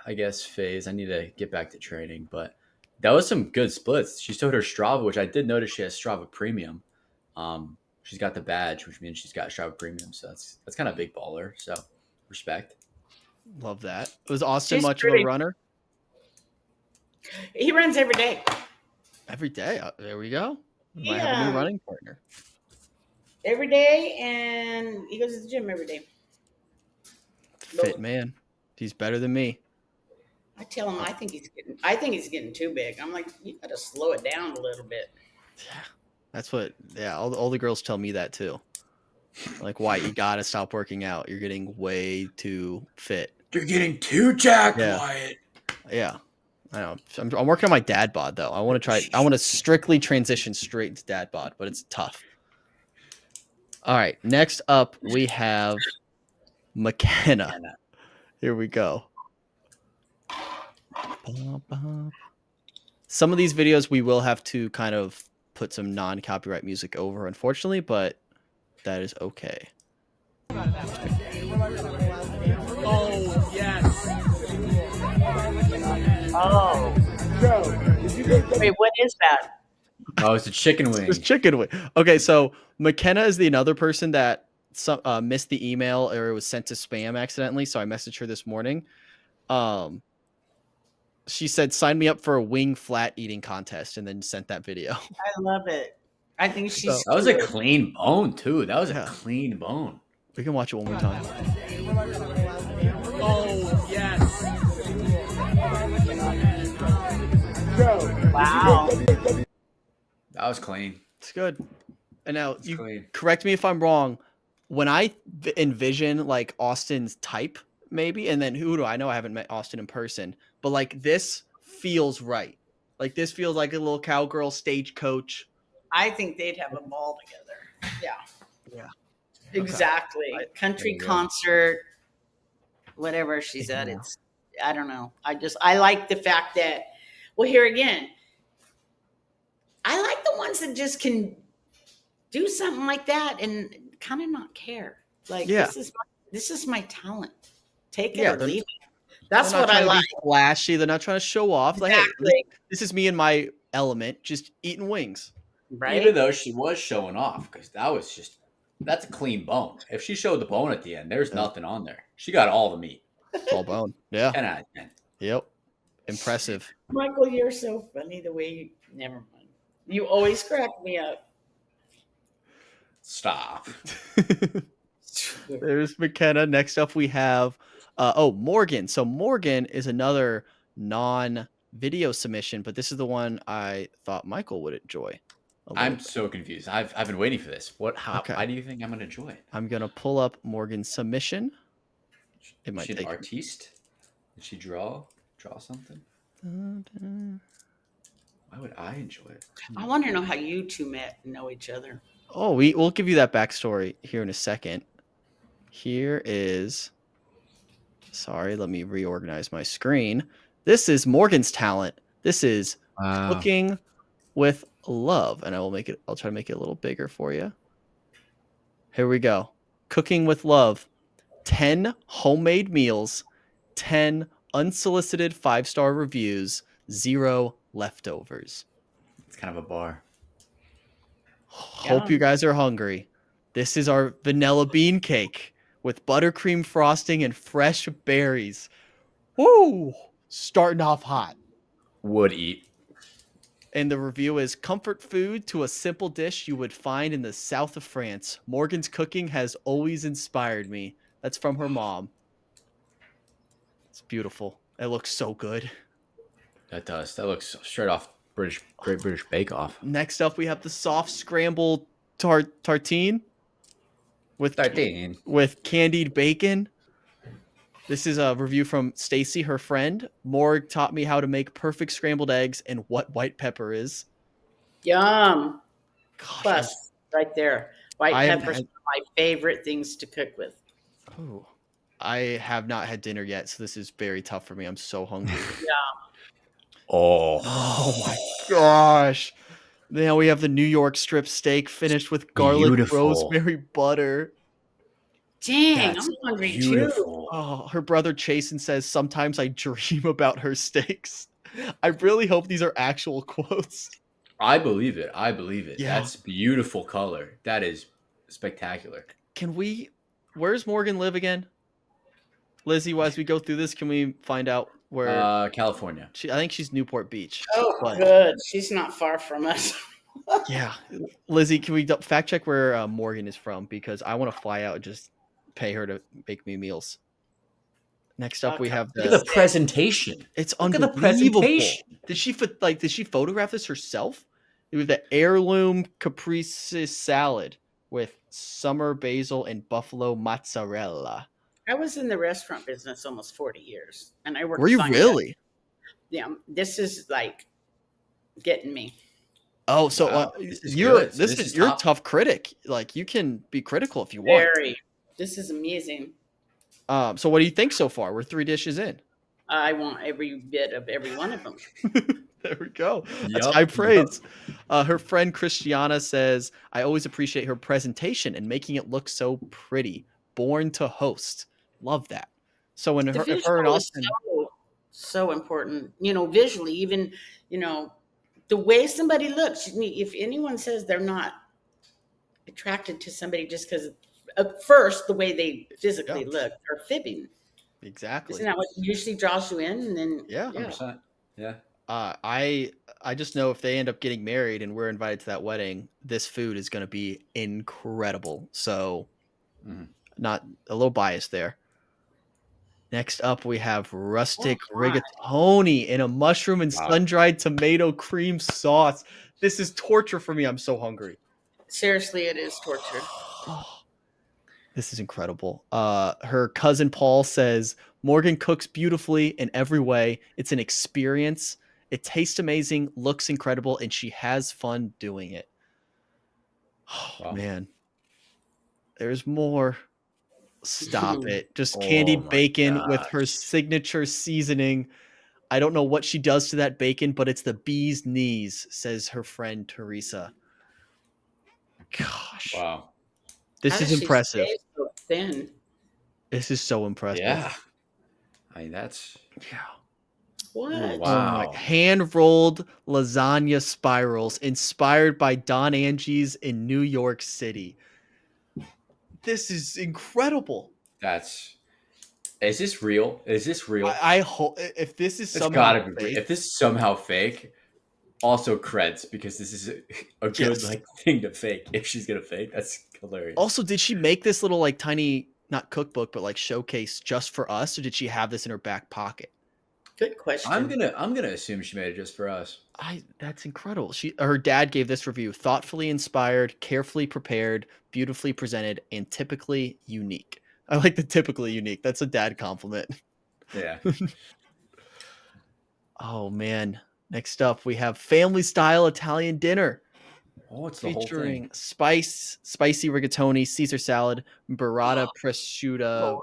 I guess phase. I need to get back to training, but that was some good splits. She showed her Strava, which I did notice she has Strava Premium. She's got the badge, which means she's got Strava Premium, so that's kind of a big baller. So respect. Love that. Was Austin much of a runner? He runs every day. Every day. There we go. We might have a new running partner. Every day, and he goes to the gym every day. Fit man. He's better than me. I tell him I think he's getting too big. I'm like, you gotta slow it down a little bit. Yeah. That's what all the girls tell me that too. Like, Wyatt, you gotta stop working out. You're getting way too fit. You're getting too jacked, Wyatt. Yeah. I know. I'm working on my dad bod though. I want to strictly transition straight into dad bod, but it's tough. All right. Next up we have McKenna. Here we go. Some of these videos we will have to kind of put some non-copyright music over, unfortunately, but that is okay. Oh, yes. Oh. Wait, what is that? Oh, it's a chicken wing. It's chicken wing. Okay, so McKenna is the another person that missed the email, or it was sent to spam accidentally, so I messaged her this morning. She said, sign me up for a wing flat eating contest, and then sent that video. I love it. I think she's that was a clean bone too. That was a clean bone. We can watch it one more time. Oh, yes. Wow. That was clean. It's good. And now correct me if I'm wrong. When I envision like Austin's type, maybe, and then who do I know? I haven't met Austin in person, but like this feels right. Like this feels like a little cowgirl stagecoach. I think they'd have a ball together. Yeah. Yeah. Exactly. Okay. Country concert, whatever she's at. It's, I don't know. I like the fact that, well, here again, I like the ones that just can do something like that and kind of not care. Like, this is my talent. Take it or leave it. That's what I like. Flashy. They're not trying to show off. Like, hey, this is me in my element, just eating wings. Right. Even though she was showing off, because that's a clean bone. If she showed the bone at the end, there's nothing on there. She got all the meat. It's all bone. Yeah. 10 out of 10. Yep. Impressive. Michael, you're so funny the way you, never mind. You always crack me up. Stop. There's McKenna. Next up we have, Morgan. So Morgan is another non-video submission, but this is the one I thought Michael would enjoy. I'm so confused. I've been waiting for this. Why do you think I'm going to enjoy it? I'm going to pull up Morgan's submission. It might take an artiste? Did she draw something? Why would I enjoy it? I want to know how you two met and know each other. Oh, we'll give you that backstory here in a second. Here is, sorry, let me reorganize my screen. This is Morgan's talent. This is Cooking with Love, and I'll try to make it a little bigger for you. Here we go. Cooking with Love. 10 homemade meals, 10 unsolicited 5-star reviews, 0 leftovers. It's kind of a bar. Hope you guys are hungry. This is our vanilla bean cake with buttercream frosting and fresh berries. Woo! Starting off hot. Would eat. And the review is comfort food to a simple dish you would find in the south of France. Morgan's cooking has always inspired me. That's from her mom. It's beautiful. It looks so good. That does. That looks straight off Great British Bake Off. Next up, we have the soft scrambled tartine with candied bacon. This is a review from Stacy, her friend. Morg taught me how to make perfect scrambled eggs and what white pepper is. Yum. Gosh, Plus, right there. White peppers are my favorite things to cook with. Oh, I have not had dinner yet, so this is very tough for me. I'm so hungry. Yeah. Oh my gosh. Now we have the New York strip steak finished with garlic rosemary butter. Dang, I'm hungry too. Oh, her brother Chasen says, sometimes I dream about her steaks. I really hope these are actual quotes. I believe it. Yeah. That's beautiful color. That is spectacular. Where's Morgan live again? Lizzie, as we go through this, can we find out where? California. I think she's Newport Beach. Oh, good. She's not far from us. Yeah. Lizzie, can we fact check where Morgan is from? Because I want to fly out and just pay her to make me meals. Next up, we have Look at the presentation. It's Look unbelievable. at the presentation. Did she photograph this herself? It was the heirloom caprese salad with summer basil and buffalo mozzarella. I was in the restaurant business almost 40 years, and I worked. Were you really? Yeah, this is like getting me. Oh, so you're a tough critic. Like, you can be critical if you want. Very. This is amazing. So what do you think so far? We're 3 dishes in. I want every bit of every one of them. There we go. That's high praise. Her friend Christiana says, I always appreciate her presentation and making it look so pretty. Born to host. Love that. So when her and Austin, so important, visually, even, the way somebody looks. If anyone says they're not attracted to somebody just because at first the way they physically look, they're fibbing. Exactly. Isn't that what usually draws you in? And then 100%. Yeah. I just know if they end up getting married and we're invited to that wedding, this food is going to be incredible. So not a little biased there. Next up, we have rustic rigatoni in a mushroom and sun-dried tomato cream sauce. This is torture for me. I'm so hungry. Seriously, it is torture. This is incredible. Her cousin Paul says, Morgan cooks beautifully in every way. It's an experience. It tastes amazing, looks incredible, and she has fun doing it. Oh, man. There's more. Stop it. Just candied bacon with her signature seasoning. I don't know what she does to that bacon, but it's the bee's knees, says her friend Teresa. Gosh. Wow. This is impressive. So thin. This is so impressive. Yeah. I mean, that's... Yeah. What? Oh, wow. Hand-rolled lasagna spirals inspired by Don Angie's in New York City. This is incredible. Is this real? I hope if this is somehow gotta be fake. If this is somehow fake, also creds, because this is a good thing to fake. If she's gonna fake, that's hilarious. Also, did she make this little tiny, not cookbook, but showcase just for us, or did she have this in her back pocket? Good question. I'm gonna assume she made it just for us. That's incredible. Her dad gave this review: thoughtfully inspired, carefully prepared, beautifully presented, and typically unique. I like the typically unique. That's a dad compliment. Yeah. Oh man. Next up, we have family style Italian dinner. Oh, it's the whole thing. Featuring spicy rigatoni, Caesar salad, burrata prosciutto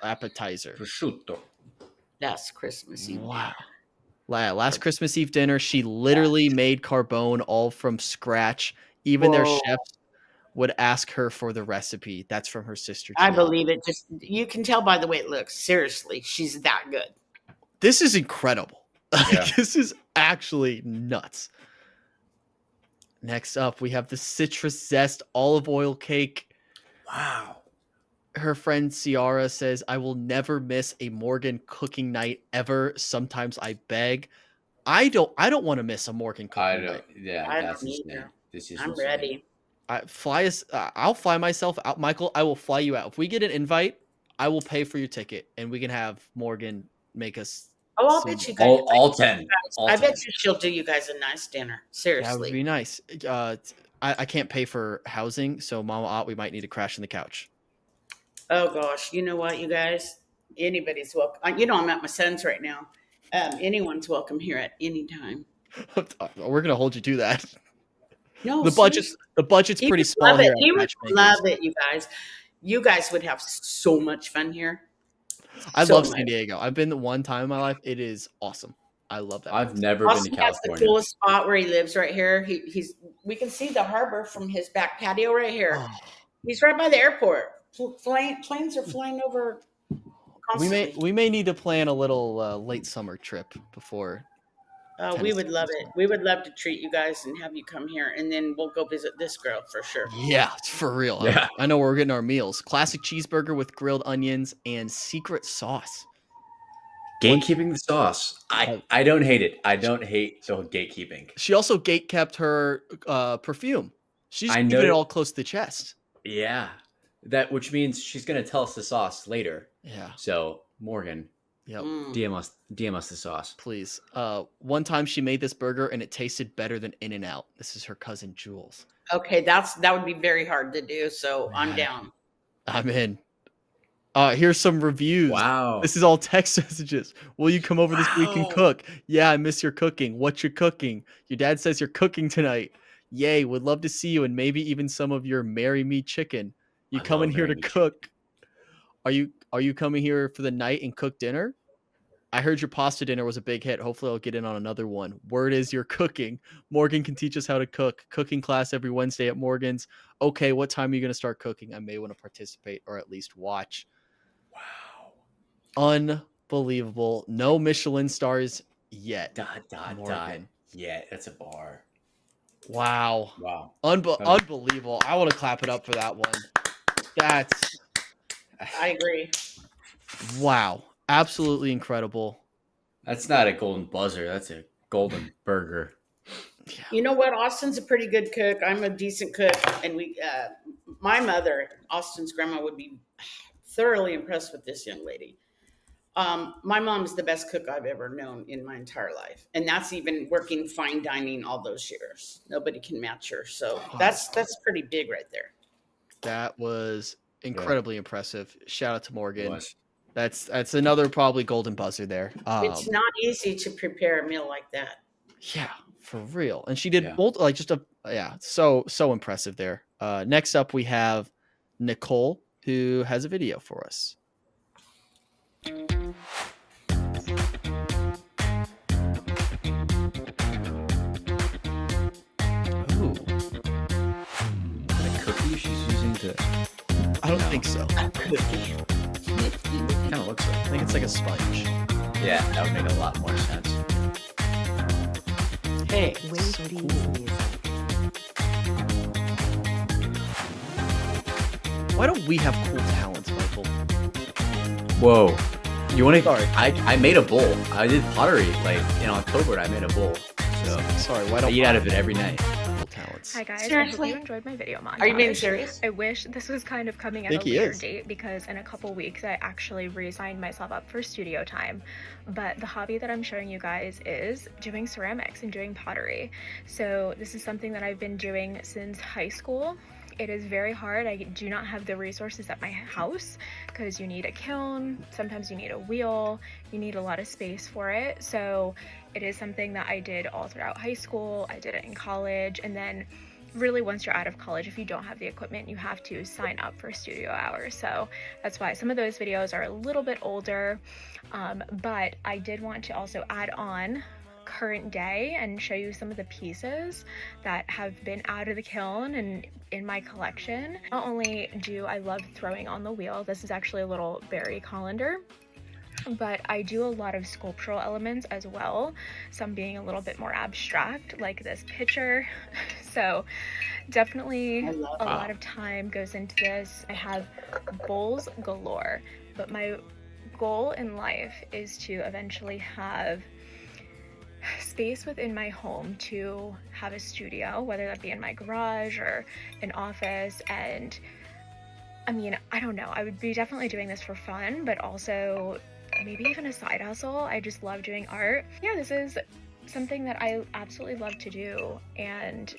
appetizer. Prosciutto. Last Christmas Eve. Wow. Last Christmas Eve dinner, she literally made carbone all from scratch. Even their chefs would ask her for the recipe. That's from her sister. I believe it. Just you can tell by the way it looks. Seriously, she's that good. This is incredible. Yeah. This is actually nuts. Next up, we have the citrus zest olive oil cake. Wow. Her friend Ciara says, I will never miss a Morgan cooking night ever. Sometimes I beg. I don't want to miss a Morgan I cooking don't. night. Yeah, I that's don't insane. either. This is I'm insane. ready. I'll fly myself out, Michael. I will fly you out. If we get an invite, I will pay for your ticket, and we can have Morgan make us. Oh, I'll bet you guys. All 10. I bet you she'll do you guys a nice dinner. Seriously. That would be nice. I can't pay for housing, so Mama, we might need to crash on the couch. Oh gosh, you know what, you guys? Anybody's welcome. You know, I'm at my son's right now. Anyone's welcome here at any time. We're gonna hold you to that. No, the budget's he pretty would small love here. It. He would love it, you guys. You guys would have so much fun here. I love San Diego. I've been one time in my life. It is awesome. I love that. I've never been to California. That's the coolest spot where he lives right here. We can see the harbor from his back patio right here. Oh. He's right by the airport. Planes are flying over constantly. We may need to plan a little late summer trip before. We would love it. We would love to treat you guys and have you come here, and then we'll go visit this girl for sure. Yeah, for real. Yeah. I know where we're getting our meals. Classic cheeseburger with grilled onions and secret sauce. Gatekeeping the sauce. I don't hate it. I don't hate the gatekeeping. She also gate kept her perfume. She's keeping it all close to the chest. Yeah. Which means she's gonna tell us the sauce later. Yeah. So Morgan, yep. DM us the sauce, please. One time she made this burger and it tasted better than In-N-Out. This is her cousin Jules. Okay, that would be very hard to do. So I'm down. I'm in. Here's some reviews. Wow. This is all text messages. Will you come over this week and cook? Yeah, I miss your cooking. What you cooking? Your dad says you're cooking tonight. Yay, would love to see you and maybe even some of your marry me chicken. You coming here to cook? Are you coming here for the night and cook dinner? I heard your pasta dinner was a big hit. Hopefully I'll get in on another one. Word is you're cooking. Morgan can teach us how to cook. Cooking class every Wednesday at Morgan's. Okay, what time are you going to start cooking? I may want to participate or at least watch. Wow. Unbelievable. No Michelin stars yet. Morgan. Yeah, that's a bar. Wow. Wow. Unbelievable. I want to clap it up for that one. I agree. Wow. Absolutely incredible. That's not a golden buzzer. That's a golden burger. Yeah. You know what? Austin's a pretty good cook. I'm a decent cook. And my mother, Austin's grandma, would be thoroughly impressed with this young lady. My mom's the best cook I've ever known in my entire life. And that's even working fine dining all those years. Nobody can match her. So that's pretty big right there. That was incredibly impressive. Shout out to Morgan. That's another probably golden buzzer there. It's not easy to prepare a meal like that. Yeah, for real. And she did so impressive there. Next up we have Nicole, who has a video for us. I don't think so. Kind of looks like. I think it's like a sponge. Yeah, that would make a lot more sense. Hey, so cool. Why don't we have cool talents, Michael? Whoa. You want to? Sorry. I made a bowl. I did pottery in October. I made a bowl. So sorry. Why don't I eat out of it every night? Talents. Hi guys, Seriously? I hope you enjoyed my video montage. Are you being serious? I wish this was kind of coming at a later date because in a couple weeks I actually re-signed myself up for studio time. But the hobby that I'm showing you guys is doing ceramics and doing pottery. So this is something that I've been doing since high school. It is very hard. I do not have the resources at my house because you need a kiln, sometimes you need a wheel, you need a lot of space for it. So it is something that I did all throughout high school. I did it in college, and then really once you're out of college, if you don't have the equipment, you have to sign up for studio hours. So that's why some of those videos are a little bit older, but I did want to also add on current day and show you some of the pieces that have been out of the kiln and in my collection. Not only do I love throwing on the wheel, this is actually a little berry colander, but I do a lot of sculptural elements as well, some being a little bit more abstract, like this picture. So definitely a lot of time goes into this. I have bowls galore, but my goal in life is to eventually have space within my home to have a studio, whether that be in my garage or an office. And I mean, I don't know, I would be definitely doing this for fun, but also maybe even a side hustle. I just love doing art. Yeah, this is something that I absolutely love to do, and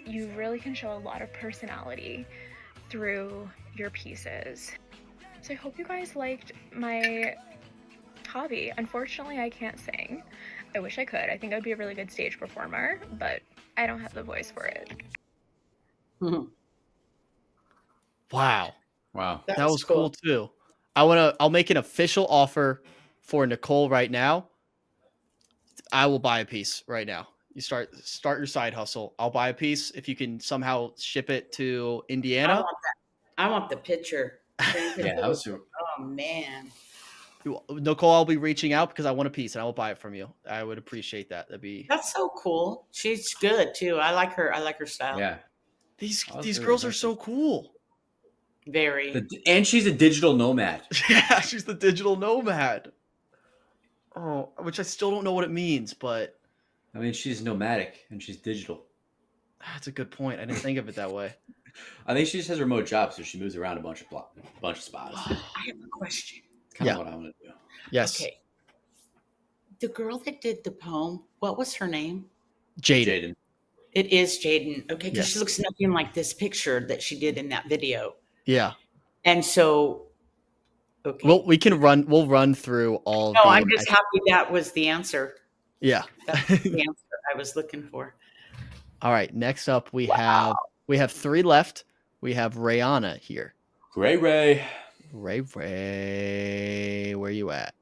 you really can show a lot of personality through your pieces. So I hope you guys liked my hobby. Unfortunately, I can't sing. I wish I could. I think I'd be a really good stage performer, but I don't have the voice for it. Wow. That was cool too. I'll make an official offer for Nicole right now. I will buy a piece right now. You start your side hustle. I'll buy a piece if you can somehow ship it to Indiana. I want that. I want the picture. Yeah, that was. Oh man. Nicole, I'll be reaching out because I want a piece and I will buy it from you. I would appreciate that. That's so cool. She's good too. I like her. I like her style. Yeah. These girls are so cool. Very. And she's a digital nomad. Yeah, she's the digital nomad. Oh, which I still don't know what it means, but I mean, she's nomadic and she's digital. That's a good point. I didn't think of it that way. I think she just has a remote job, so she moves around a bunch of spots. I have a question. It's kind of what I want to do. Yes. Okay. The girl that did the poem, what was her name? Jaden. It is Jaden. Okay, because Yes. she looks nothing like this picture that she did in that video. Yeah. And so, okay. Well, we'll run through all of No, the I'm just happy that was the answer. Yeah. That's the answer I was looking for. All right. Next up, we have 3 left. We have Rayana here. Ray. Ray, where you at?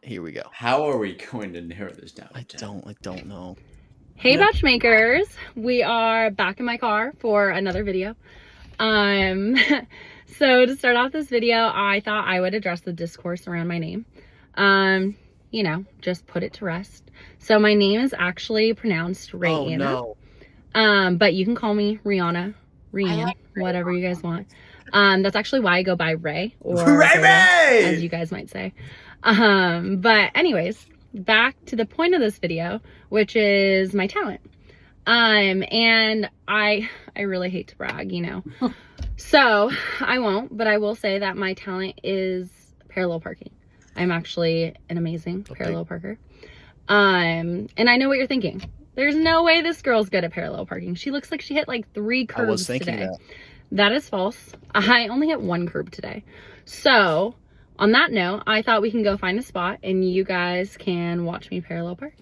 Here we go. How are we going to narrow this down? I don't know. Hey, BachMakers. We are back in my car for another video. So to start off this video, I thought I would address the discourse around my name. You know, just put it to rest. So my name is actually pronounced Rayana. Oh, no. But you can call me Rayana, whatever you guys want. That's actually why I go by Ray, or Ray, as you guys might say. But anyways, back to the point of this video, which is my talent. And I really hate to brag, you know. So I won't, but I will say that my talent is parallel parking. I'm actually an amazing parallel parker. And I know what you're thinking. There's no way this girl's good at parallel parking. She looks like she hit like 3 curbs I was thinking today. that. That is false. I only hit 1 curb today. So on that note, I thought we can go find a spot and you guys can watch me parallel park.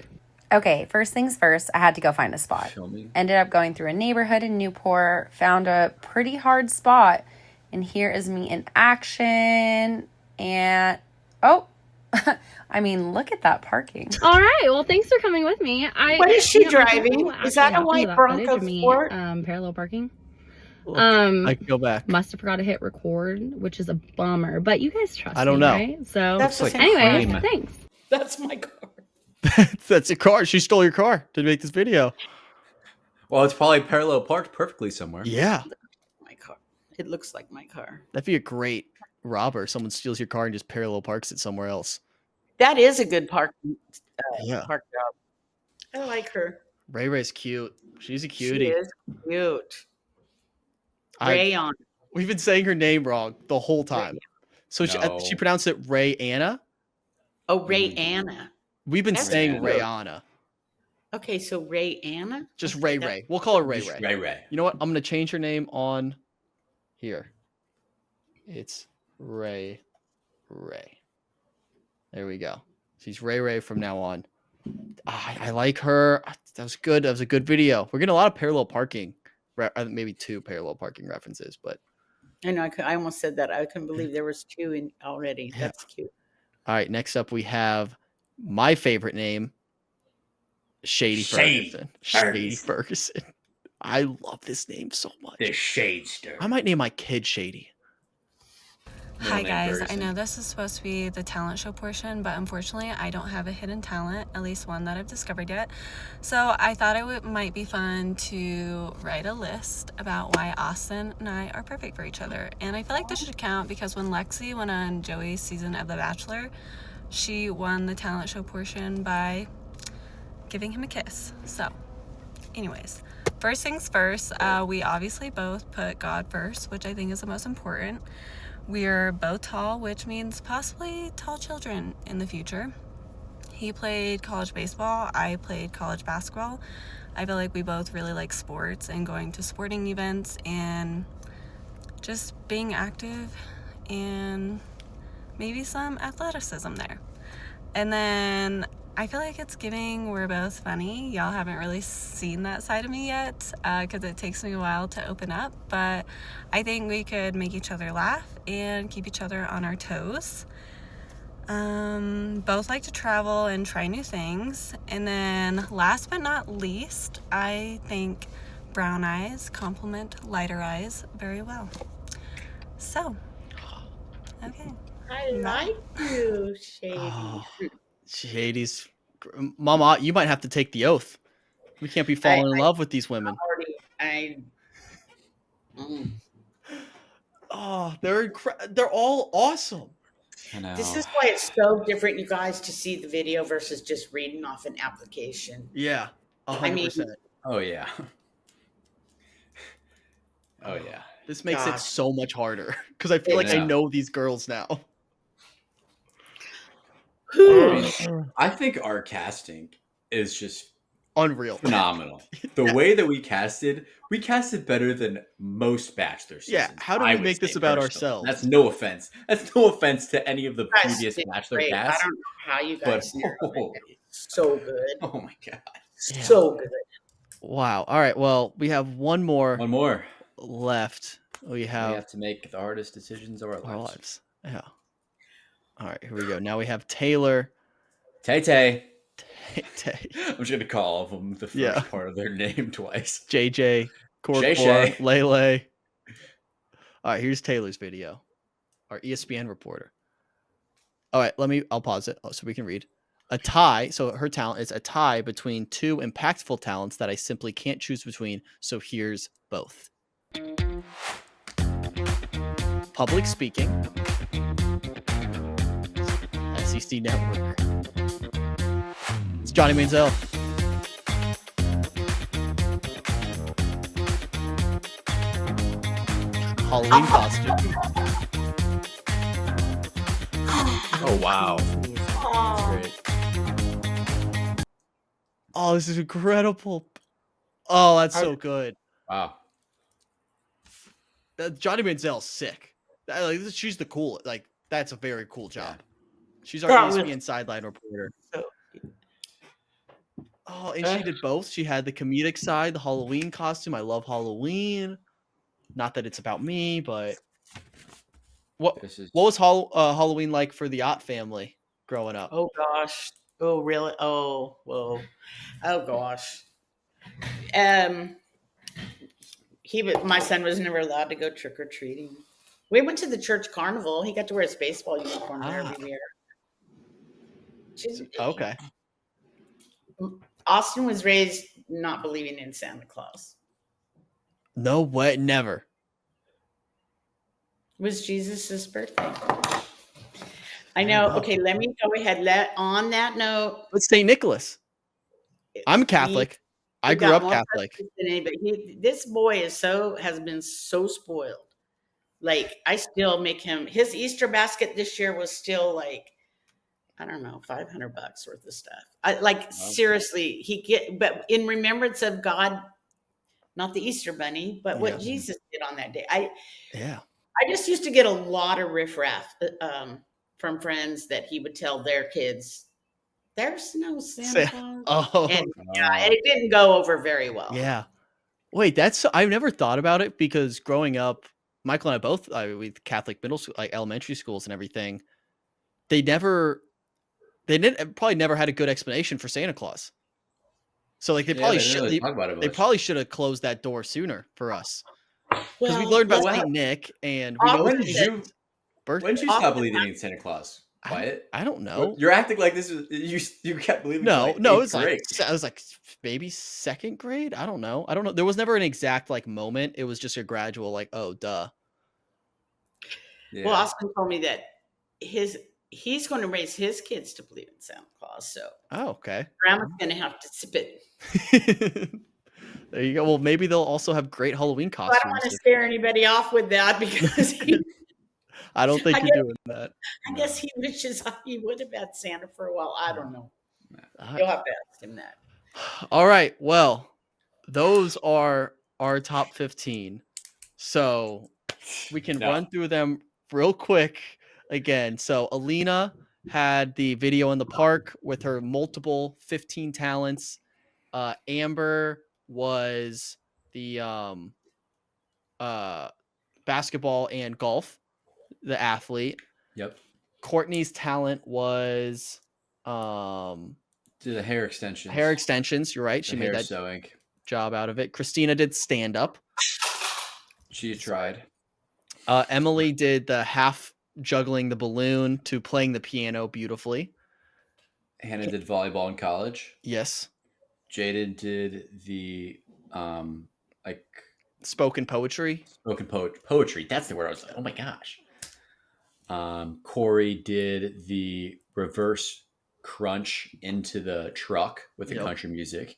Okay, first things first, I had to go find a spot. Ended up going through a neighborhood in Newport, found a pretty hard spot, and here is me in action. And oh, I mean, look at that parking. All right, well, thanks for coming with me. What is she driving? Is that a white Bronco Sport? Parallel parking. I can go back. Must have forgot to hit record, which is a bummer. But you guys trust me, I don't know. right? So That's like anyway, crime. thanks. That's my car. That's a car. She stole your car to make this video. Well, it's probably parallel parked perfectly somewhere. Yeah. My car. It looks like my car. That'd be a great robber. Someone steals your car and just parallel parks it somewhere else. That is a good park Yeah. job. I like her. Ray Ray's cute. She's a cutie. She is cute. Rayana. We've been saying her name wrong the whole time. So she pronounced it Rayana. Oh, Rayana. We've been That's saying cute. Rayana. Okay, so Rayana? Just Ray Ray. We'll call her Ray Just Ray. Ray. You know what? I'm going to change her name on here. It's Ray Ray. There we go. She's Ray Ray from now on. I like her. That was good. That was a good video. We're getting a lot of parallel parking. Maybe 2 parallel parking references, but I know. I almost said that. I couldn't believe there was 2 in already. Yeah. That's cute. All right, next up we have my favorite name, Shady Ferguson. Shady Ferguson. I love this name so much. The Shadester. I might name my kid Shady. Hi guys, I know this is supposed to be the talent show portion, but unfortunately I don't have a hidden talent, at least one that I've discovered yet. So I thought it might be fun to write a list about why Austin and I are perfect for each other. And I feel like this should count because when Lexi went on Joey's season of The Bachelor, she won the talent show portion by giving him a kiss. So anyways, first things first, we obviously both put God first, which I think is the most important. We're both tall, which means possibly tall children in the future. He played college baseball, I played college basketball. I feel like we both really like sports and going to sporting events and just being active and maybe some athleticism there. And then I feel like it's giving we're both funny. Y'all haven't really seen that side of me yet because it takes me a while to open up, but I think we could make each other laugh and keep each other on our toes. Both like to travel and try new things. And then last but not least, I think brown eyes complement lighter eyes very well. So, okay. I like you, Shady. Oh, Shady's Mama, you might have to take the oath. We can't be falling in love with these women. Oh, they're all awesome. I know. This is why it's so different, you guys, to see the video versus just reading off an application. Yeah, 100%. Oh yeah. Oh yeah. This makes it so much harder because I feel like I know these girls now. I think our casting is just unreal, phenomenal. The way that we casted better than most Bachelor seasons. Yeah, how do we make this about ourselves? That's no offense. That's no offense to any of the previous Bachelor cast. I don't know how you guys narrowed it. So good. Oh my god. So good. Wow. All right. Well, we have one more left. We have to make the hardest decisions of our lives. Yeah. All right, here we go. Now we have Taylor. Tay. I'm just going to call all of them the first part of their name twice. JJ, Corkor, Shay. Lele. All right, here's Taylor's video. Our ESPN reporter. All right, I'll pause it so we can read. A tie, so her talent is a tie between two impactful talents that I simply can't choose between, so here's both. Public speaking. SEC Network. It's Johnny Manziel. Halloween costume. Oh wow. That's great. Oh, this is incredible. Oh, that's so good. Wow. Johnny Manziel's sick. She's the cool. Like, that's a very cool job. Yeah. She's our ESPN sideline reporter. Oh, and she did both. She had the comedic side, the Halloween costume. I love Halloween. Not that it's about me, but what was Halloween like for the Ott family growing up? Oh gosh. Oh really? Oh whoa. Oh gosh. My son was never allowed to go trick or treating. We went to the church carnival. He got to wear his baseball uniform there every year. Okay. Austin was raised not believing in Santa Claus. No way, never. It was Jesus' birthday. I know. Okay, let me go ahead. On that note, let's St. Nicholas. I'm Catholic. I grew up Catholic. This boy has been so spoiled. Like, I still make him, his Easter basket this year was still like, I don't know, $500 worth of stuff. Seriously, but in remembrance of God, not the Easter bunny, but what Jesus did on that day. I just used to get a lot of riffraff from friends that he would tell their kids, there's no Santa Claus. And it didn't go over very well. Yeah. Wait, I've never thought about it because growing up, Michael and I both with Catholic middle school, like elementary schools and everything, they probably never had a good explanation for Santa Claus. So like they probably should have closed that door sooner for us. Because we learned about Saint Nick and we know when did you stop believing in Santa Claus? Wyatt? I don't know. You're acting like this is you kept believing. No, it's I was like maybe second grade. I don't know. There was never an exact like moment. It was just a gradual like, oh duh. Yeah. Well, Austin told me that he's going to raise his kids to believe in Santa Claus. So, okay. Grandma's going to have to spit. There you go. Well, maybe they'll also have great Halloween costumes. I don't want to scare anybody off with that because I don't think you're doing that. I guess he wishes he would have had Santa for a while. I don't know. You'll have to ask him that. All right. Well, those are our top 15. So we can run through them real quick again. So Alina had the video in the park with her multiple 15 talents. Amber was the basketball and golf, the athlete. Yep. Courtney's talent was did the hair extensions. Hair extensions, you're right. She made that sewing job out of it. Christina did stand up. She tried. Emily did the half juggling the balloon to playing the piano beautifully. Hannah did volleyball in college. Yes. Jaden did the like spoken poetry. Poetry. That's the word I was like, oh my gosh. Corey did the reverse crunch into the truck with the country music.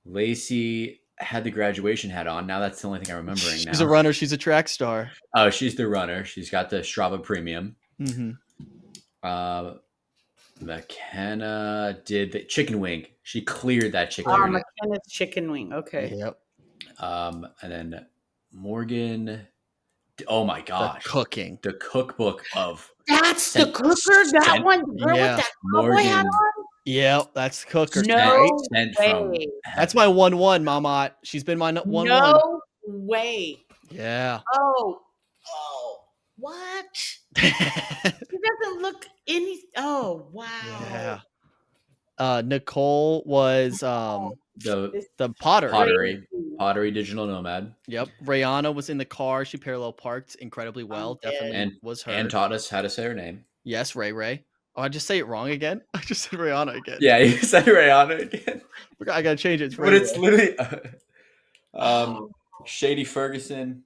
Lacy had the graduation hat on. Now that's the only thing I'm remembering now. She's a runner. She's a track star. Oh, she's the runner. She's got the Strava Premium. Mm-hmm. McKenna did the chicken wing. She cleared that chicken wing. McKenna's chicken wing. Okay. Yep. And then Morgan. Oh my gosh. The cooking. The cookbook of. That's the cooker? That one? The girl with that cowboy hat on? Yeah, that's the cooker. No way. That's my 1-1, Mamat. She's been my 1-1. No way. Yeah. Oh, what? She doesn't look any. Oh, wow. Yeah. Nicole was the pottery digital nomad. Yep. Rayana was in the car. She parallel parked incredibly well. Definitely was her. And taught us how to say her name. Yes, Ray. Oh, I just say it wrong again. I just said Rayana again. Yeah, you said Rayana again. I gotta change it. But it's literally Shady Ferguson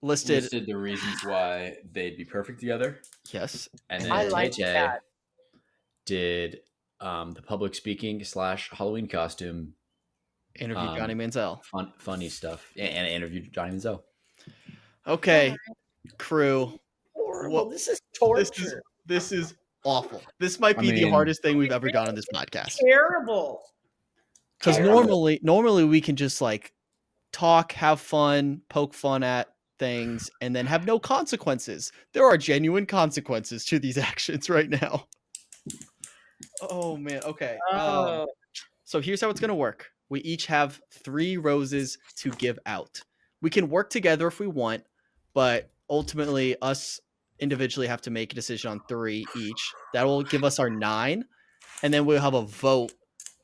listed the reasons why they'd be perfect together. Yes. And then JJ did the public speaking / Halloween costume. Interviewed Johnny Manziel. Funny stuff. And interviewed Johnny Manziel. Okay, crew. Horrible. This is torture. This is awful. This might be the hardest thing we've ever done on this podcast. Terrible. Because normally we can just like talk, have fun, poke fun at things, and then have no consequences. There are genuine consequences to these actions right now. Oh man. Okay. So here's how it's gonna work. We each have 3 roses to give out. We can work together if we want, but ultimately us individually have to make a decision on 3 each. That will give us our 9, and then we'll have a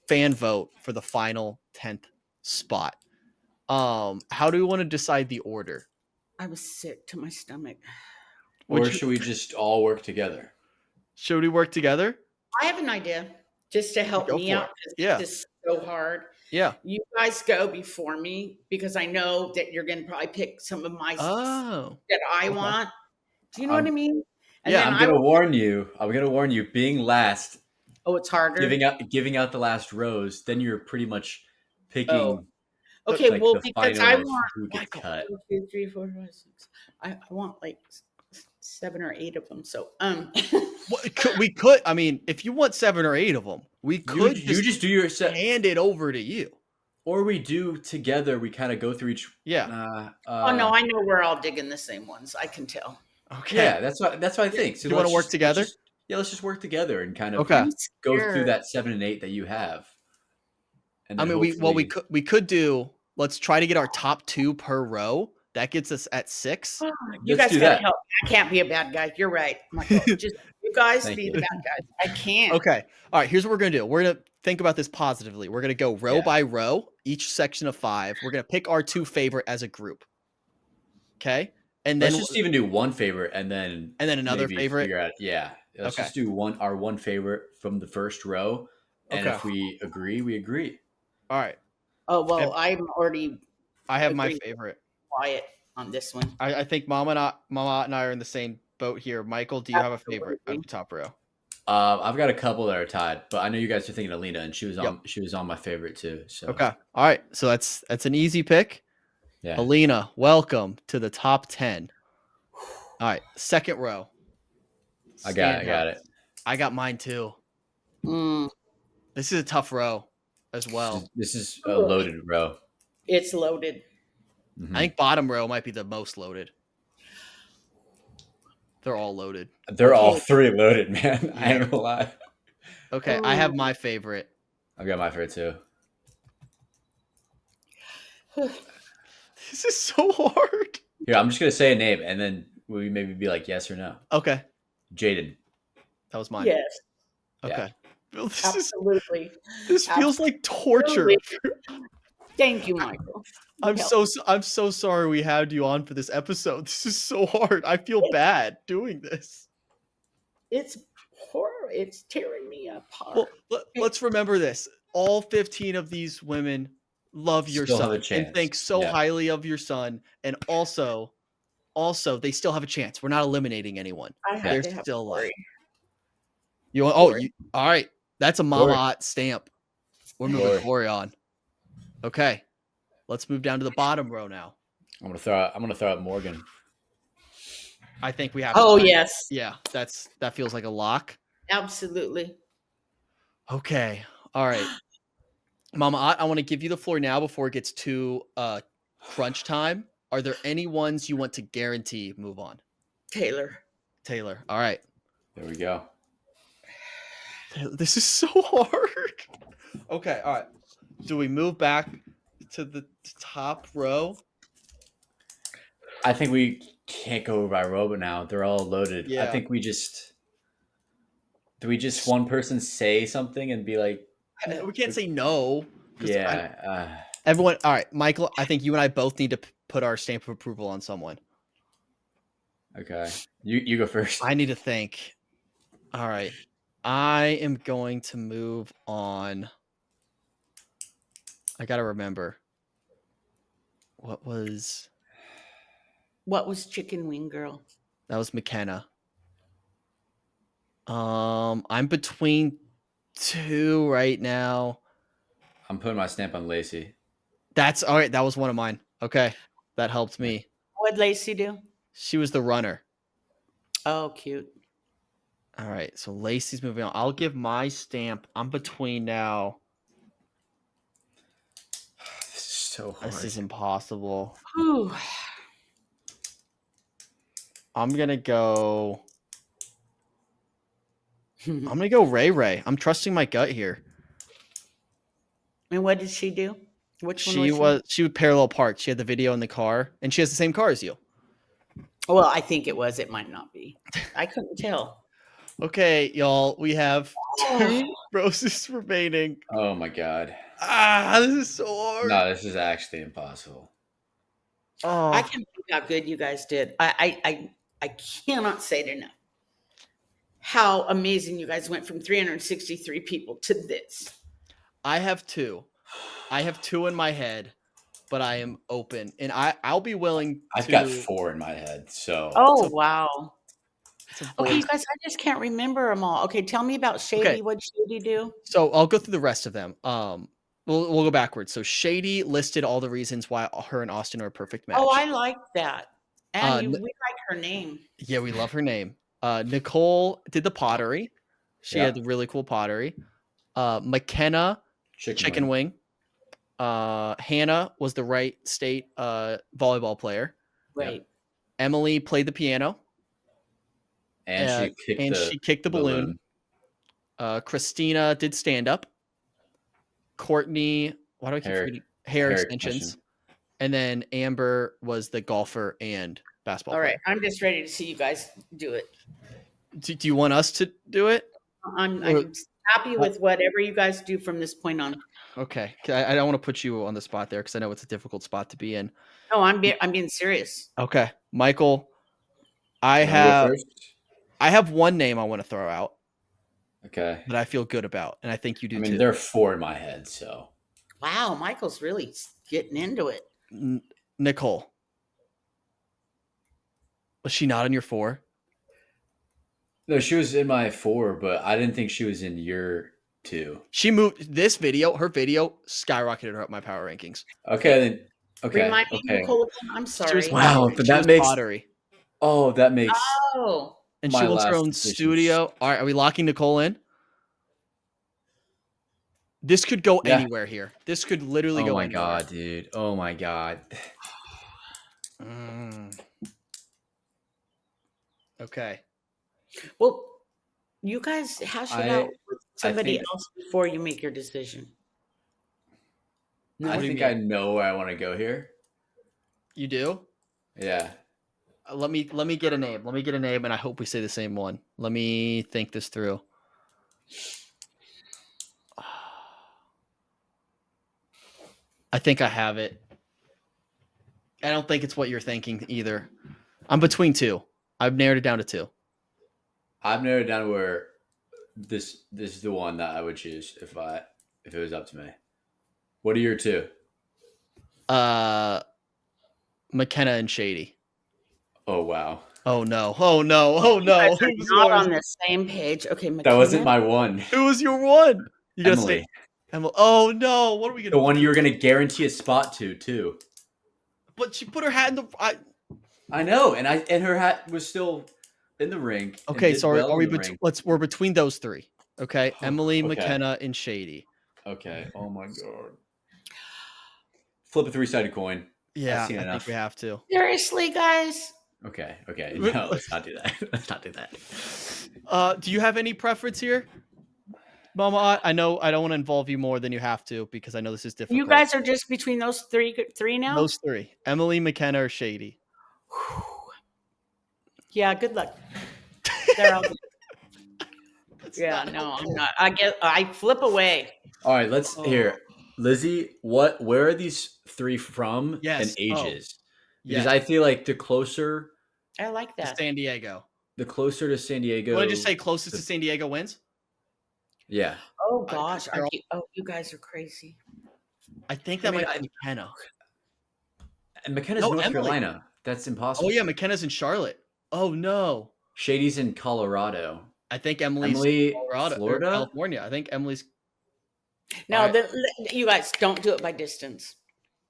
fan vote for the final 10th spot. How do we want to decide the order? I was sick to my stomach. Or should we just all work together? Should we work together? I have an idea just to help me out. Yeah. This is so hard. Yeah. You guys go before me because I know that you're going to probably pick some of my that I want. Do you know what I mean? And I'm going to warn you. I'm going to warn you. Being last. Oh, it's harder. Giving out the last rose. Then you're pretty much picking. Oh. Okay, well, because I want who gets cut. 1, 2, 3, 4, 5, 6. I want like 7 or 8 of them. So we could. I mean, if you want 7 or 8 of them, we could. You just do your set. Hand it over to you. Or we do together. We kind of go through each. Yeah. Oh no, I know we're all digging the same ones. I can tell. Okay. Yeah, that's what I think. So you want to work together? Let's just work together and kind of go through that 7 and 8 that you have. And I mean, we could do. Let's try to get our top 2 per row. That gets us at 6. You guys gotta help. I can't be a bad guy. You're right, Michael. Just you guys be the bad guys. I can't. Okay. All right. Here's what we're gonna do. We're gonna think about this positively. We're gonna go row by row, each section of 5. We're gonna pick our 2 favorite as a group. Okay. And then let's just even do one favorite and then another favorite. Let's just do our one favorite from the first row. And if we agree, we agree. All right. Oh well, I have my favorite. Wyatt on this one. I think Mama and I are in the same boat here. Michael, do you have a favorite on Absolutely. the top row? I've got a couple that are tied, but I know you guys are thinking Alina, and she was on my favorite too. So Okay. All right. So that's an easy pick. yeah, Alina, welcome to the top 10. All right. Second row. I got it. I got mine too. This is a tough row as well. This is a loaded row. It's loaded. I think bottom row might be the most loaded. They're all loaded. They're all three loaded, man. I ain't gonna lie. Okay, I have my favorite. I've got my favorite too. This is so hard. Here, I'm just gonna say a name, and then we maybe be like yes or no. Okay. Jaden. That was mine. Yes. Okay. Yeah. Absolutely. This feels like torture. Thank you, Michael. I'm so sorry we had you on for this episode. This is so hard. I feel bad doing this. It's horror. It's tearing me apart. Well, let's remember this. All 15 of these women love your son and think so highly of your son, and also they still have a chance. We're not eliminating anyone. They're still alive. All right. That's a Mama stamp. We're moving Corey on. Okay. Let's move down to the bottom row now. I'm gonna throw out Morgan. I think we have. Oh yes. Yeah, that feels like a lock. Absolutely. Okay. All right. Mama, I want to give you the floor now before it gets to crunch time. Are there any ones you want to guarantee move on? Taylor. All right. There we go. This is so hard. Okay. All right. Do we move back to the top row? I think we can't go by row, but now they're all loaded. Yeah. I think do we just one person say something and be like, we can't say no. Yeah. Everyone. All right, Michael, I think you and I both need to put our stamp of approval on someone. Okay. You go first. I need to think. All right. I am going to move on. I got to remember. What was Chicken Wing Girl? That was McKenna. I'm between two right now. I'm putting my stamp on Lacy. That's all right. That was one of mine. Okay. That helped me. What'd Lacy do? She was the runner. Oh, cute. All right. So Lacy's moving on. I'll give my stamp. I'm between now. This is so hard. This is impossible. Whew. I'm going to go Ray. I'm trusting my gut here. And what did she do? Which one she was parallel parked. She had the video in the car, and she has the same car as you. Well, I think it was. It might not be. I couldn't tell. Okay, y'all. We have 2 roses remaining. Oh my god. This is so hard. No, this is actually impossible. Oh, I can't believe how good you guys did. I cannot say it enough. How amazing you guys went from 363 people to this. I have 2. I have 2 in my head, but I am open, and I'll be willing. I've got 4 in my head. So. Oh wow. Okay, you guys, I just can't remember them all. Okay, tell me about Shady. Okay. What did Shady do? So I'll go through the rest of them. We'll go backwards. So Shady listed all the reasons why her and Austin are a perfect match. Oh, I like that. And we like her name. Yeah, we love her name. Nicole did the pottery. She had the really cool pottery. McKenna, chicken wing. Hannah was the Wright State volleyball player. Right. Emily played the piano. And she kicked the balloon. Christina did stand up. Courtney, why do I keep forgetting? Hair extensions. And then Amber was the golfer and basketball player. All right, I'm just ready to see you guys do it. Do you want us to do it? I'm happy with whatever you guys do from this point on. Okay, I don't want to put you on the spot there because I know it's a difficult spot to be in. No, I'm being serious. Okay, Michael, I have one name I want to throw out. Okay. That I feel good about, and I think you do too. There are 4 in my head, so. Wow, Michael's really getting into it. Nicole. Was she not on your 4? No, she was in my 4, but I didn't think she was in your 2. She moved this video. Her video skyrocketed her up my power rankings. Okay, then. Okay. Remind me, Okay. Nicole, again. I'm sorry. Wow, but that makes pottery. Oh, that makes. Oh. And she wants her own studio. All right, are we locking Nicole in? This could go anywhere here. This could literally go anywhere. Oh my god, dude. Oh my god. Okay. Well, you guys hash it out with somebody else before you make your decision. I think I know where I want to go here. You do? Yeah. Let me get a name. Let me get a name, and I hope we say the same one. Let me think this through. I think I have it. I don't think it's what you're thinking either. I'm between 2. I've narrowed it down to 2. I've narrowed it down to where this is the one that I would choose if it was up to me. What are your 2? McKenna and Shady. Oh wow. Oh no. Oh no. Oh no. You guys are not on the same page. Okay, McKenna. That wasn't my 1. Who was your 1? You gotta Emily. say Emily. Oh no. What are we gonna The one you were gonna guarantee a spot to too. But she put her hat in the I know, and her hat was still in the ring. Okay, so are we we're between those 3. Okay. Emily, McKenna, and Shady. Okay. Oh my god. Flip a 3-sided coin. Yeah, I think we have to. Seriously, guys? Okay. No, let's not do that. Let's not do that. Do you have any preference here? Mama, I know I don't want to involve you more than you have to because I know this is difficult. You guys are just between those three now? Those 3. Emily, McKenna, or Shady. Yeah, good luck. Yeah, no, I'm not. I flip away. All right, let's hear. Lizzie, where are these 3 from and ages? Because I feel like the closer I like that. San Diego. The closer to San Diego. What did you say? Closest to San Diego wins? Yeah. Oh gosh. You guys are crazy. I think that might be McKenna. And McKenna's North Carolina. That's impossible. Oh yeah, McKenna's in Charlotte. Oh no. Shady's in Colorado. I think Emily's in Colorado, Florida, California. I think Emily's. No, you guys don't do it by distance.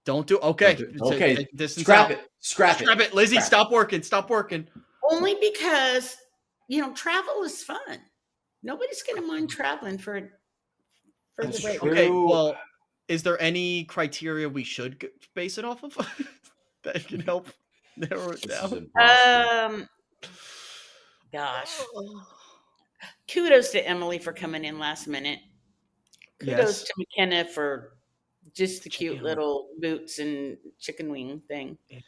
Don't do. Okay. Okay. Scrap it. Lizzie, stop working. Only because travel is fun. Nobody's gonna mind traveling for the break. Okay. Well, is there any criteria we should base it off of that can help narrow it down? Gosh. Kudos to Emily for coming in last minute. Kudos to McKenna for just the cute little boots and chicken wing thing. Yeah.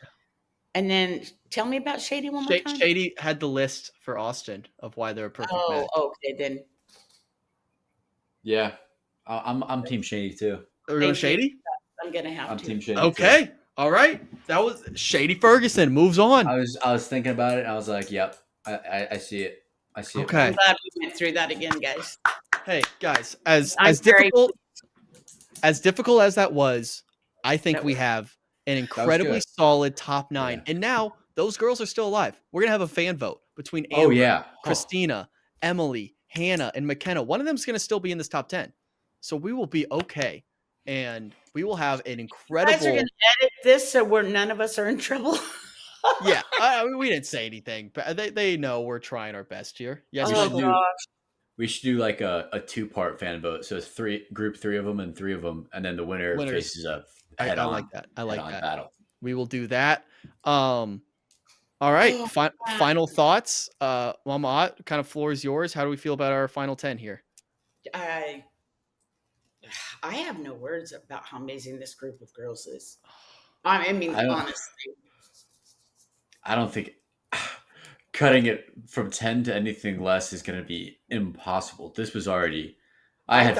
And then tell me about Shady one more time. Shady had the list for Austin of why they're a perfect match. Okay then. Yeah, I'm Team Shady too. Are you going Shady? I'm gonna have to. I'm Team Shady. Okay, all right. That was Shady Ferguson. Moves on. I was thinking about it. I was like, yep, I see it. I see it. Okay. I'm glad we went through that again, guys. Hey guys, as difficult as that was, I think we have an incredibly solid top 9. Yeah. And now those girls are still alive. We're going to have a fan vote between Amber, Christina, Emily, Hannah, and McKenna. One of them is going to still be in this top 10. So we will be okay. And we will have an incredible... You guys are going to edit this so none of us are in trouble? Yeah. We didn't say anything, but they know we're trying our best here. Yes, we should do like a 2-part fan vote. So it's group 3 of them and 3 of them. And then the winner faces a head on. I like that. I like that. Battle. We will do that. All right. Final thoughts. Mama, kind of floor is yours. How do we feel about our final 10 here? I have no words about how amazing this group of girls is. Honestly. I don't think cutting it from 10 to anything less is going to be impossible. This was already... I had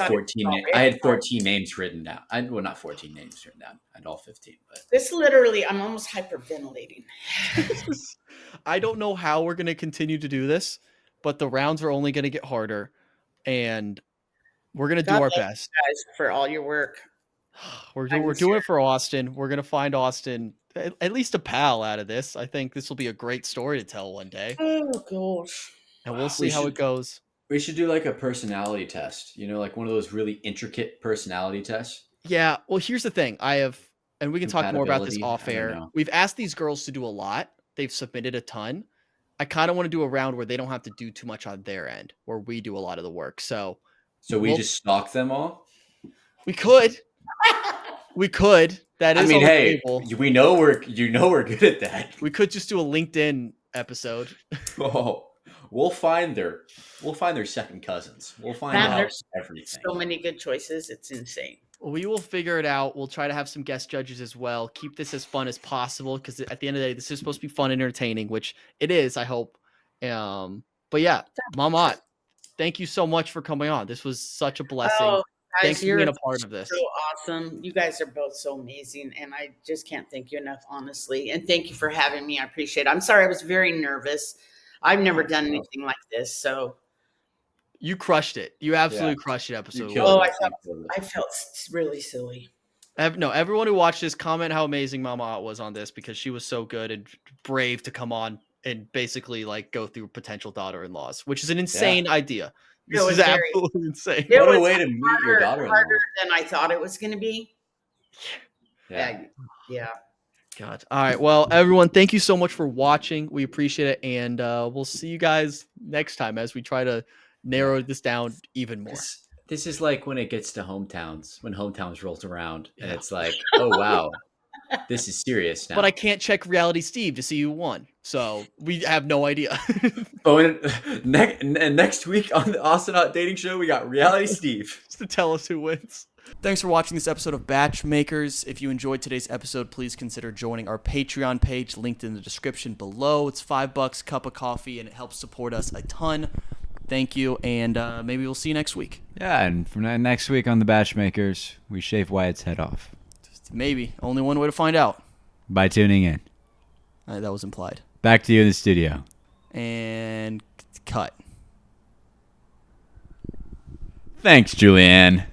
14 names written down. Well, not 14 names written down. I had all 15. But this literally, I'm almost hyperventilating. I don't know how we're going to continue to do this, but the rounds are only going to get harder, and we're going to do our best. Guys, for all your work. We're doing it for Austin. We're going to find Austin at least a pal out of this. I think this will be a great story to tell one day. Oh, gosh. and we'll see how it goes. We should do like a personality test, like one of those really intricate personality tests. Yeah. Well, here's the thing. And we can talk more about this off air. We've asked these girls to do a lot. They've submitted a ton. I kind of want to do a round where they don't have to do too much on their end, where we do a lot of the work. So we just stalk them all? We could. We could. That is. I mean, hey, we know we're good at that. We could just do a LinkedIn episode. Oh, we'll find their second cousins. We'll find out everything. So many good choices. It's insane. We will figure it out. We'll try to have some guest judges as well. Keep this as fun as possible because at the end of the day, this is supposed to be fun and entertaining, which it is, I hope. But yeah, Mama, thank you so much for coming on. This was such a blessing. Oh, guys, thanks for being a part of this. So awesome. You guys are both so amazing, and I just can't thank you enough, honestly. And thank you for having me. I appreciate it. I'm sorry I was very nervous. I've never done anything like this, so. You crushed it. You absolutely crushed it. Episode. I felt really silly. No, everyone who watched this, comment how amazing Mama was on this because she was so good and brave to come on and basically like go through potential daughter-in-laws, which is an insane idea. This is absolutely insane. What a way to meet your daughter-in-law. Harder than I thought it was going to be. Yeah. God. All right. Well, everyone, thank you so much for watching. We appreciate it, and we'll see you guys next time as we try to narrow this down even more. This is like when it gets to hometowns, when hometowns rolls around, and it's like, oh wow, this is serious now. But I can't check Reality Steve to see who won, so we have no idea. And next week on the Austin Hot Dating Show, we got Reality Steve just to tell us who wins. Thanks for watching this episode of BachMakers. If you enjoyed today's episode, please consider joining our Patreon page, linked in the description below. It's $5, cup of coffee, and it helps support us a ton. Thank you, and maybe we'll see you next week. Yeah, and from next week on the BachMakers, we shave Wyatt's head off. Maybe. Only one way to find out. By tuning in. That was implied. Back to you in the studio. And cut. Thanks, Julianne.